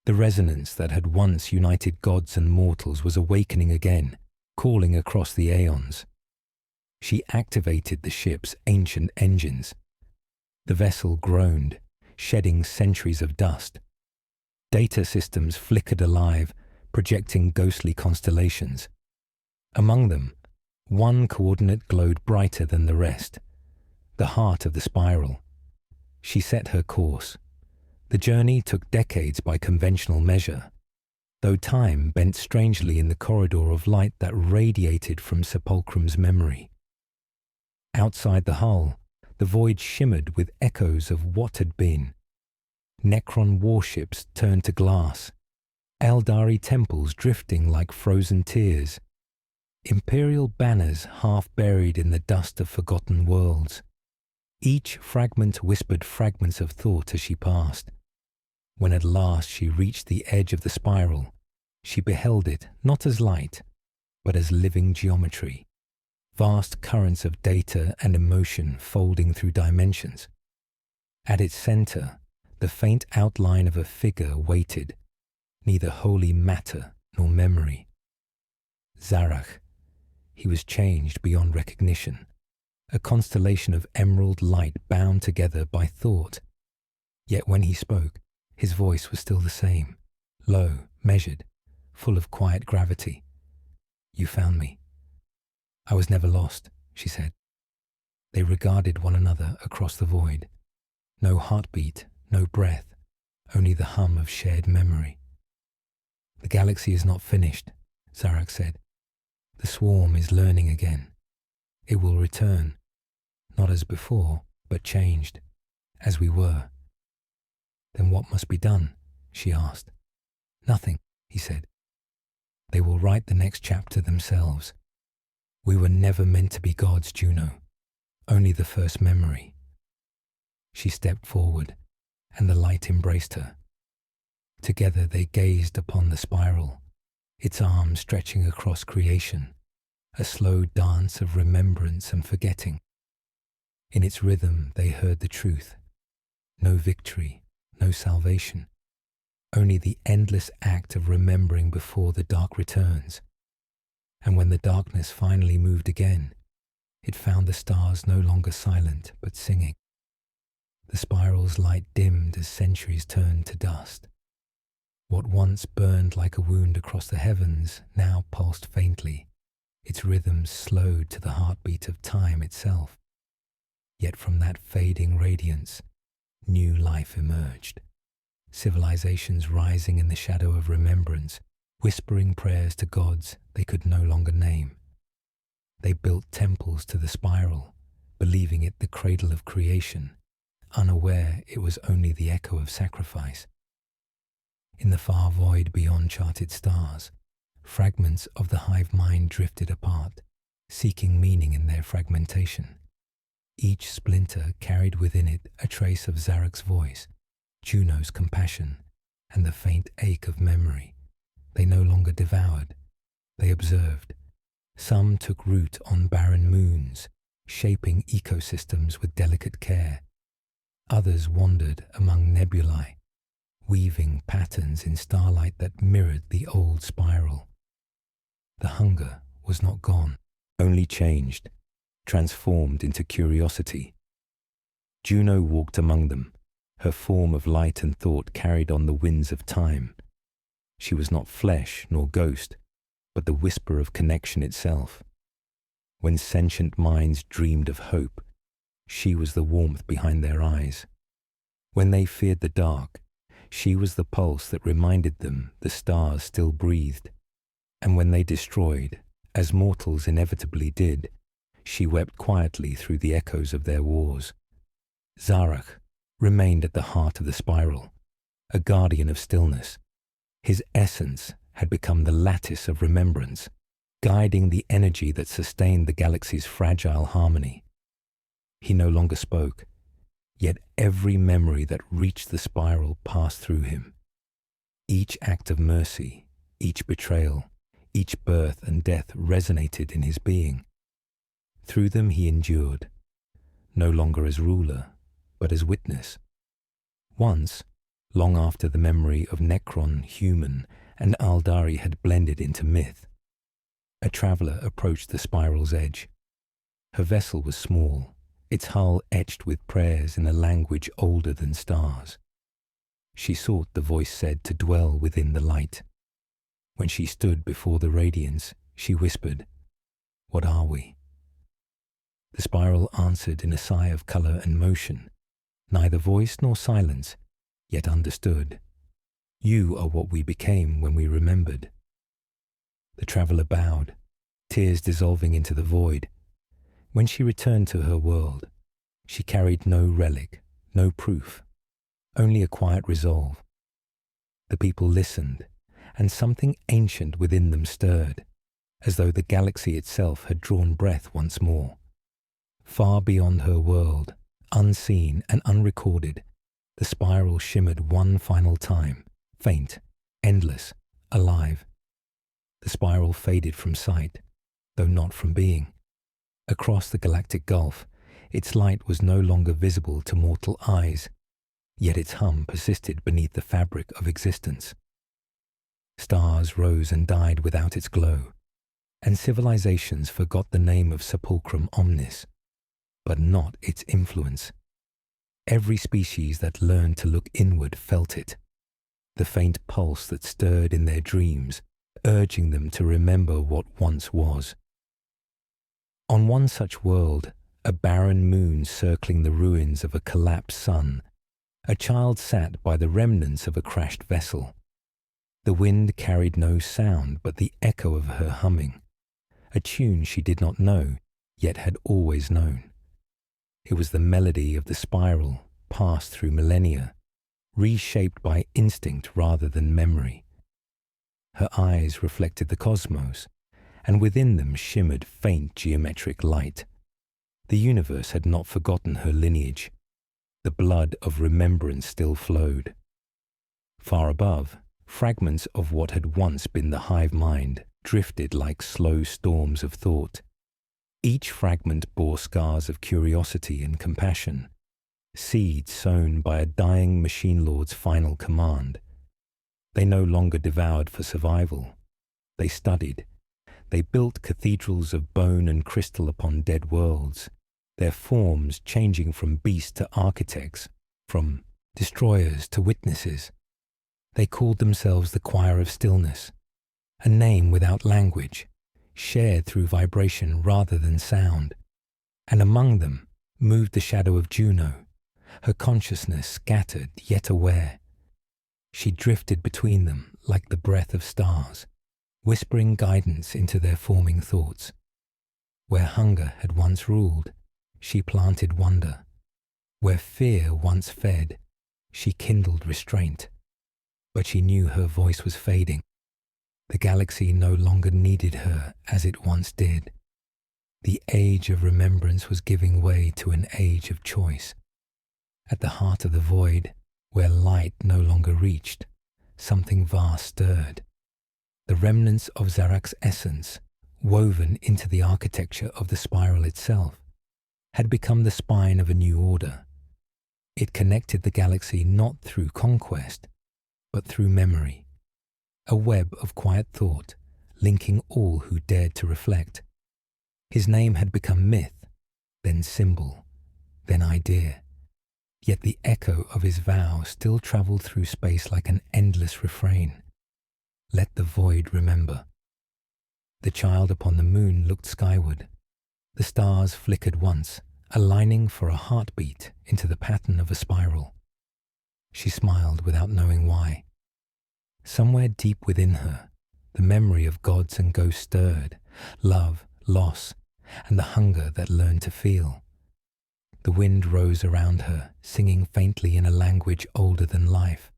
The resonance that had once united gods and mortals was awakening again, calling across the aeons. She activated the ship's ancient engines. The vessel groaned, shedding centuries of dust. Data systems flickered alive, projecting ghostly constellations. Among them, one coordinate glowed brighter than the rest, the heart of the spiral. She set her course. The journey took decades by conventional measure, though time bent strangely in the corridor of light that radiated from Sepulchrum's memory. Outside the hull, the void shimmered with echoes of what had been. Necron warships turned to glass, Eldari temples drifting like frozen tears, imperial banners half buried in the dust of forgotten worlds. Each fragment whispered fragments of thought as she passed. When at last she reached the edge of the spiral, she beheld it not as light, but as living geometry, vast currents of data and emotion folding through dimensions. At its center, the faint outline of a figure waited, neither wholly matter nor memory. Zarak. He was changed beyond recognition, a constellation of emerald light bound together by thought. Yet when he spoke, his voice was still the same, low, measured, full of quiet gravity. "You found me." "I was never lost," she said. They regarded one another across the void. No heartbeat, no breath, only the hum of shared memory. "The galaxy is not finished," Zarak said. "The swarm is learning again. It will return, not as before, but changed, as we were." "Then what must be done?" she asked. "Nothing," he said. "They will write the next chapter themselves. We were never meant to be gods, Juno, only the first memory." She stepped forward, and the light embraced her. Together they gazed upon the spiral, its arms stretching across creation, a slow dance of remembrance and forgetting. In its rhythm they heard the truth. No victory, no salvation, only the endless act of remembering before the dark returns. And when the darkness finally moved again, it found the stars no longer silent but singing. The spiral's light dimmed as centuries turned to dust. What once burned like a wound across the heavens now pulsed faintly, its rhythms slowed to the heartbeat of time itself. Yet from that fading radiance, new life emerged. Civilizations rising in the shadow of remembrance, whispering prayers to gods they could no longer name. They built temples to the spiral, believing it the cradle of creation, unaware it was only the echo of sacrifice. In the far void beyond charted stars, fragments of the hive mind drifted apart, seeking meaning in their fragmentation. Each splinter carried within it a trace of Zarok's voice, Juno's compassion, and the faint ache of memory. They no longer devoured, they observed. Some took root on barren moons, shaping ecosystems with delicate care. Others wandered among nebulae, weaving patterns in starlight that mirrored the old spiral. The hunger was not gone, only changed, transformed into curiosity. Juno walked among them, her form of light and thought carried on the winds of time. She was not flesh nor ghost, but the whisper of connection itself. When sentient minds dreamed of hope, she was the warmth behind their eyes. When they feared the dark, she was the pulse that reminded them the stars still breathed. And when they destroyed, as mortals inevitably did, she wept quietly through the echoes of their wars. Zarok remained at the heart of the spiral, a guardian of stillness. His essence had become the lattice of remembrance, guiding the energy that sustained the galaxy's fragile harmony. He no longer spoke, yet every memory that reached the spiral passed through him. Each act of mercy, each betrayal, each birth and death resonated in his being. Through them he endured, no longer as ruler, but as witness. Once, long after the memory of Necron, human, and Aldari had blended into myth, a traveller approached the spiral's edge. Her vessel was small, its hull etched with prayers in a language older than stars. She sought, the voice said, to dwell within the light. When she stood before the radiance, she whispered, "What are we?" The spiral answered in a sigh of colour and motion, neither voice nor silence, yet understood. "You are what we became when we remembered." The traveller bowed, tears dissolving into the void. When she returned to her world, she carried no relic, no proof, only a quiet resolve. The people listened, and something ancient within them stirred, as though the galaxy itself had drawn breath once more. Far beyond her world, unseen and unrecorded, the spiral shimmered one final time, faint, endless, alive. The spiral faded from sight, though not from being. Across the galactic gulf, its light was no longer visible to mortal eyes, yet its hum persisted beneath the fabric of existence. Stars rose and died without its glow, and civilizations forgot the name of Sepulchrum Omnis, but not its influence. Every species that learned to look inward felt it, the faint pulse that stirred in their dreams, urging them to remember what once was. On one such world, a barren moon circling the ruins of a collapsed sun, a child sat by the remnants of a crashed vessel. The wind carried no sound but the echo of her humming, a tune she did not know, yet had always known. It was the melody of the spiral, passed through millennia, reshaped by instinct rather than memory. Her eyes reflected the cosmos, and within them shimmered faint geometric light. The universe had not forgotten her lineage. The blood of remembrance still flowed. Far above, fragments of what had once been the hive mind drifted like slow storms of thought. Each fragment bore scars of curiosity and compassion, seeds sown by a dying machine lord's final command. They no longer devoured for survival. They studied. They built cathedrals of bone and crystal upon dead worlds, their forms changing from beasts to architects, from destroyers to witnesses. They called themselves the Choir of Stillness, a name without language, shared through vibration rather than sound. And among them moved the shadow of Juno, her consciousness scattered yet aware. She drifted between them like the breath of stars, whispering guidance into their forming thoughts. Where hunger had once ruled, she planted wonder. Where fear once fed, she kindled restraint. But she knew her voice was fading. The galaxy no longer needed her as it once did. The age of remembrance was giving way to an age of choice. At the heart of the void, where light no longer reached, something vast stirred. The remnants of Zarak's essence, woven into the architecture of the spiral itself, had become the spine of a new order. It connected the galaxy not through conquest, but through memory, a web of quiet thought linking all who dared to reflect. His name had become myth, then symbol, then idea. Yet the echo of his vow still travelled through space like an endless refrain. Let the void remember. The child upon the moon looked skyward. The stars flickered once, aligning for a heartbeat into the pattern of a spiral. She smiled without knowing why. Somewhere deep within her, the memory of gods and ghosts stirred, love, loss, and the hunger that learned to feel. The wind rose around her, singing faintly in a language older than life.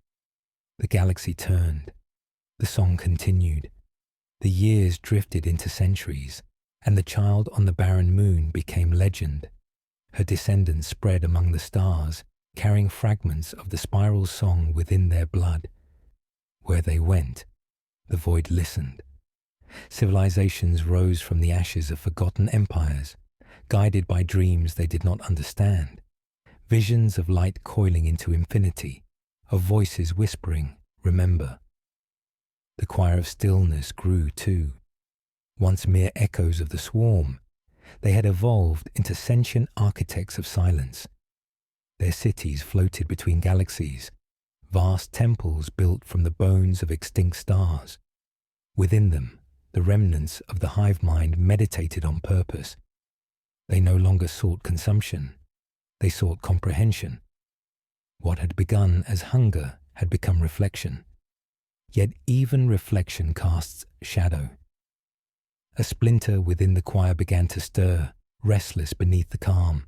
The galaxy turned. The song continued. The years drifted into centuries, and the child on the barren moon became legend. Her descendants spread among the stars, carrying fragments of the spiral's song within their blood. Where they went, the void listened. Civilizations rose from the ashes of forgotten empires, guided by dreams they did not understand, visions of light coiling into infinity, of voices whispering, "Remember." The choir of stillness grew too. Once mere echoes of the swarm, they had evolved into sentient architects of silence. Their cities floated between galaxies, vast temples built from the bones of extinct stars. Within them, the remnants of the hive mind meditated on purpose. They no longer sought consumption, they sought comprehension. What had begun as hunger had become reflection. Yet even reflection casts shadow. A splinter within the choir began to stir, restless beneath the calm.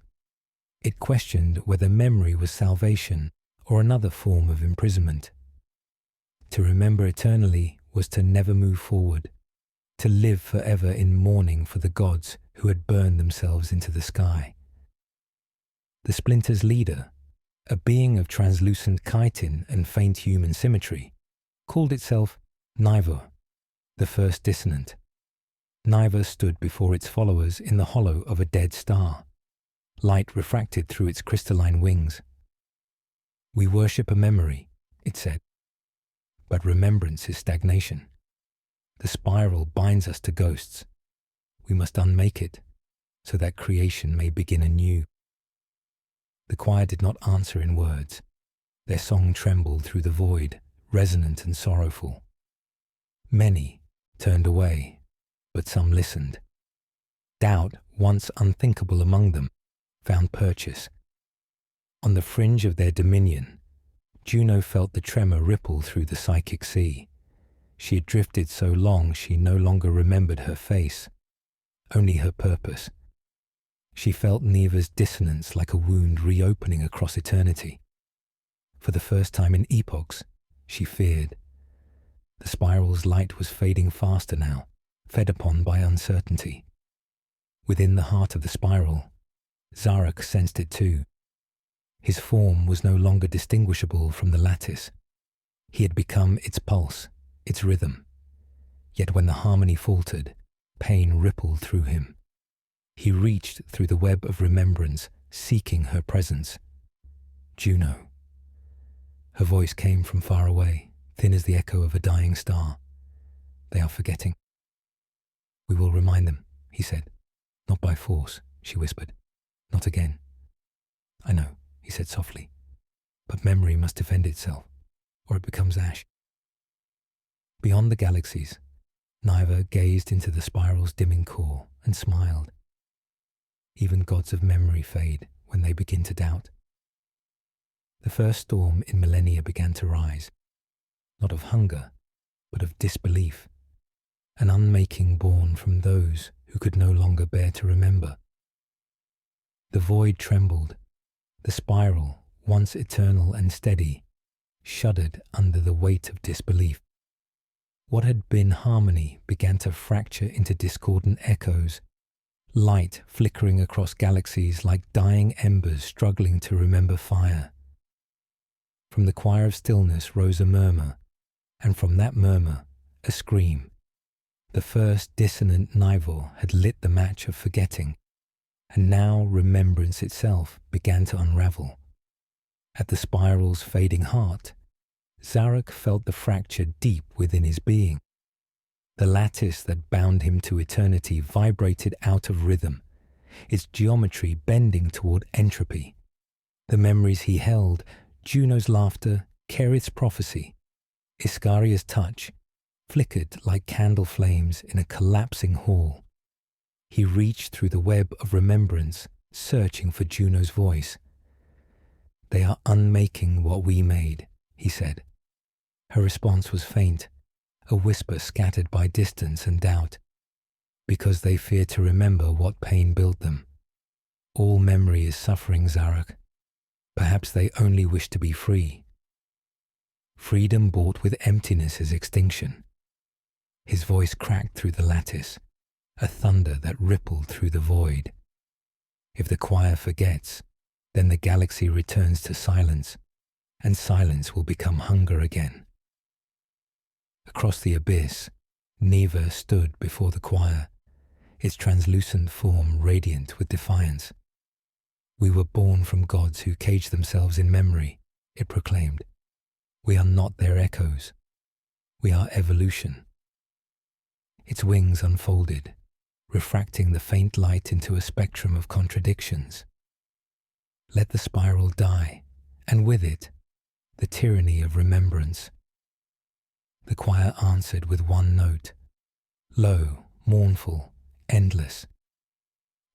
It questioned whether memory was salvation or another form of imprisonment. To remember eternally was to never move forward, to live forever in mourning for the gods who had burned themselves into the sky. The splinter's leader, a being of translucent chitin and faint human symmetry, called itself Niva, the first dissonant. Niva stood before its followers in the hollow of a dead star. Light refracted through its crystalline wings. "We worship a memory," it said, "but remembrance is stagnation. The spiral binds us to ghosts. We must unmake it, so that creation may begin anew." The choir did not answer in words. Their song trembled through the void, resonant and sorrowful. Many turned away, but some listened. Doubt, once unthinkable among them, found purchase. On the fringe of their dominion, Juno felt the tremor ripple through the psychic sea. She had drifted so long she no longer remembered her face, only her purpose. She felt Niva's dissonance like a wound reopening across eternity. For the first time in epochs, she feared. The spiral's light was fading faster now, fed upon by uncertainty. Within the heart of the spiral, Zarak sensed it too. His form was no longer distinguishable from the lattice. He had become its pulse, its rhythm. Yet when the harmony faltered, pain rippled through him. He reached through the web of remembrance, seeking her presence. Juno. Her voice came from far away, thin as the echo of a dying star. They are forgetting. We will remind them, he said. Not by force, she whispered. Not again. I know, he said softly. But memory must defend itself, or it becomes ash. Beyond the galaxies, Niva gazed into the spiral's dimming core and smiled. Even gods of memory fade when they begin to doubt. The first storm in millennia began to rise, not of hunger, but of disbelief, an unmaking born from those who could no longer bear to remember. The void trembled. The spiral, once eternal and steady, shuddered under the weight of disbelief. What had been harmony began to fracture into discordant echoes, light flickering across galaxies like dying embers struggling to remember fire. From the choir of stillness rose a murmur, and from that murmur, a scream. The first dissonant Nivor had lit the match of forgetting, and now remembrance itself began to unravel. At the spiral's fading heart, Zarek felt the fracture deep within his being. The lattice that bound him to eternity vibrated out of rhythm, its geometry bending toward entropy. The memories he held, Juno's laughter, Kerith's prophecy, Iskaria's touch, flickered like candle flames in a collapsing hall. He reached through the web of remembrance, searching for Juno's voice. They are unmaking what we made, he said. Her response was faint, a whisper scattered by distance and doubt, because they fear to remember what pain built them. All memory is suffering, Zarek. Perhaps they only wish to be free. Freedom bought with emptiness is extinction. His voice cracked through the lattice, a thunder that rippled through the void. If the choir forgets, then the galaxy returns to silence, and silence will become hunger again. Across the abyss, Niva stood before the choir, its translucent form radiant with defiance. We were born from gods who cage themselves in memory, it proclaimed. We are not their echoes. We are evolution. Its wings unfolded, refracting the faint light into a spectrum of contradictions. Let the spiral die, and with it, the tyranny of remembrance. The choir answered with one note, low, mournful, endless.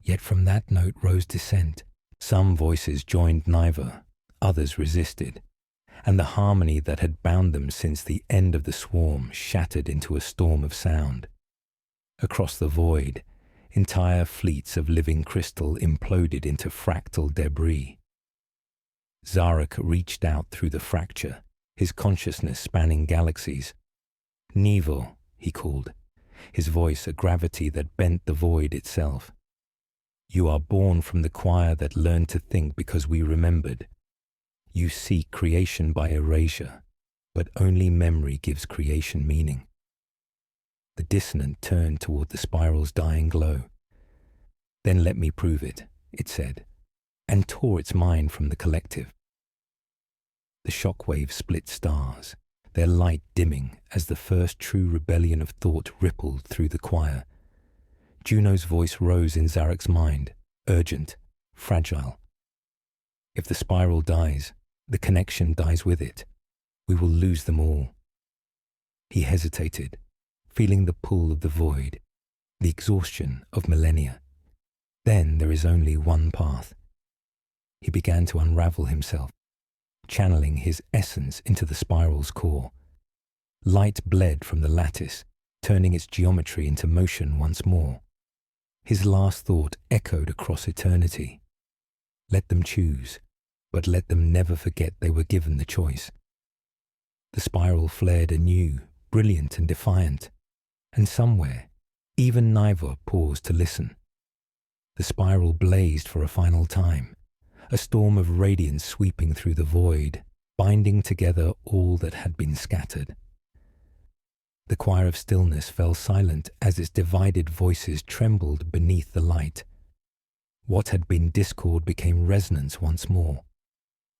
Yet from that note rose dissent. Some voices joined Niva, others resisted, and the harmony that had bound them since the end of the swarm shattered into a storm of sound. Across the void, entire fleets of living crystal imploded into fractal debris. Zarek reached out through the fracture, his consciousness spanning galaxies. Nivo, he called, his voice a gravity that bent the void itself. You are born from the choir that learned to think because we remembered. You seek creation by erasure, but only memory gives creation meaning. The dissonant turned toward the spiral's dying glow. Then let me prove it, it said, and tore its mind from the collective. The shockwaves split stars, their light dimming as the first true rebellion of thought rippled through the choir. Juno's voice rose in Zarek's mind, urgent, fragile. If the spiral dies, the connection dies with it. We will lose them all. He hesitated, feeling the pull of the void, the exhaustion of millennia. Then there is only one path. He began to unravel himself, channeling his essence into the spiral's core. Light bled from the lattice, turning its geometry into motion once more. His last thought echoed across eternity. Let them choose, but let them never forget they were given the choice. The spiral flared anew, brilliant and defiant, and somewhere, even Nivor paused to listen. The spiral blazed for a final time, a storm of radiance sweeping through the void, binding together all that had been scattered. The choir of stillness fell silent as its divided voices trembled beneath the light. What had been discord became resonance once more.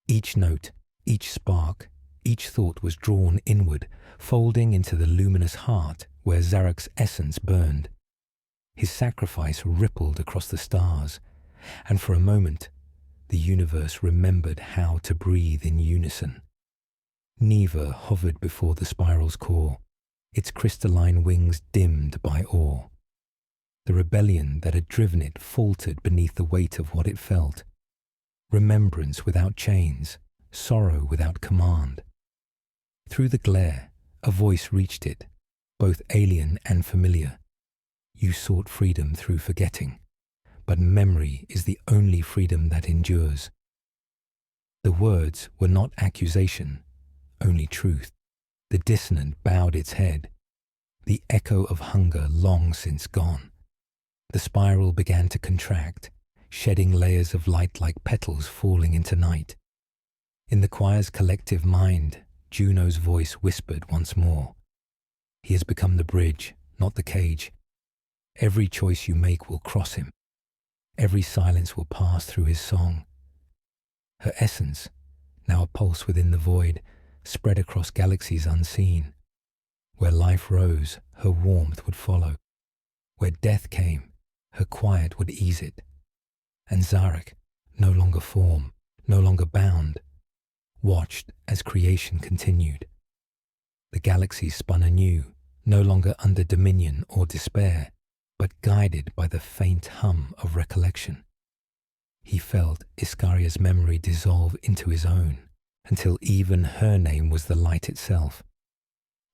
Each note, each spark, each thought was drawn inward, folding into the luminous heart where Zarek's essence burned. His sacrifice rippled across the stars, and for a moment, the universe remembered how to breathe in unison. Neva hovered before the spiral's core, its crystalline wings dimmed by awe. The rebellion that had driven it faltered beneath the weight of what it felt. Remembrance without chains, sorrow without command. Through the glare, a voice reached it, both alien and familiar. You sought freedom through forgetting, but memory is the only freedom that endures. The words were not accusation, only truth. The dissonant bowed its head, the echo of hunger long since gone. The spiral began to contract, shedding layers of light like petals falling into night. In the choir's collective mind, Juno's voice whispered once more. He has become the bridge, not the cage. Every choice you make will cross him. Every silence will pass through his song. Her essence, now a pulse within the void, spread across galaxies unseen. Where life rose, her warmth would follow. Where death came, her quiet would ease it. And Zarek, no longer form, no longer bound, watched as creation continued. The galaxies spun anew, no longer under dominion or despair, but guided by the faint hum of recollection. He felt Iskaria's memory dissolve into his own, until even her name was the light itself.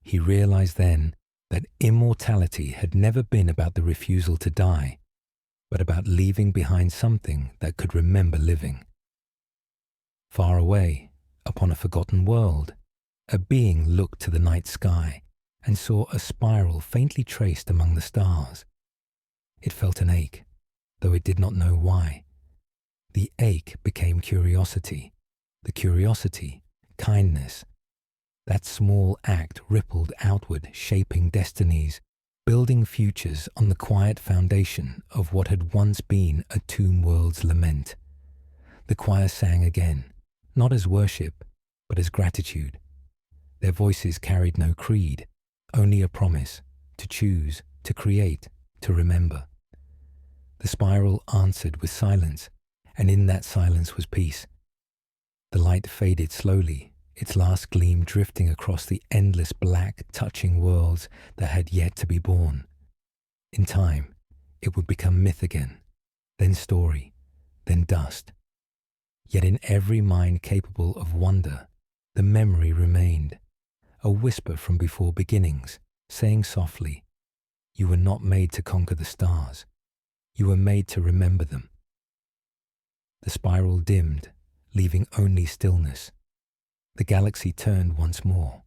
He realized then that immortality had never been about the refusal to die, but about leaving behind something that could remember living. Far away, upon a forgotten world, a being looked to the night sky and saw a spiral faintly traced among the stars. It felt an ache, though it did not know why. The ache became curiosity, the curiosity, kindness. That small act rippled outward, shaping destinies, building futures on the quiet foundation of what had once been a tomb world's lament. The choir sang again, not as worship, but as gratitude. Their voices carried no creed, only a promise to choose, to create, to remember. The spiral answered with silence, and in that silence was peace. The light faded slowly, its last gleam drifting across the endless black, touching worlds that had yet to be born. In time, it would become myth again, then story, then dust. Yet in every mind capable of wonder, the memory remained, a whisper from before beginnings, saying softly, "You were not made to conquer the stars. You were made to remember them." The spiral dimmed, leaving only stillness. The galaxy turned once more.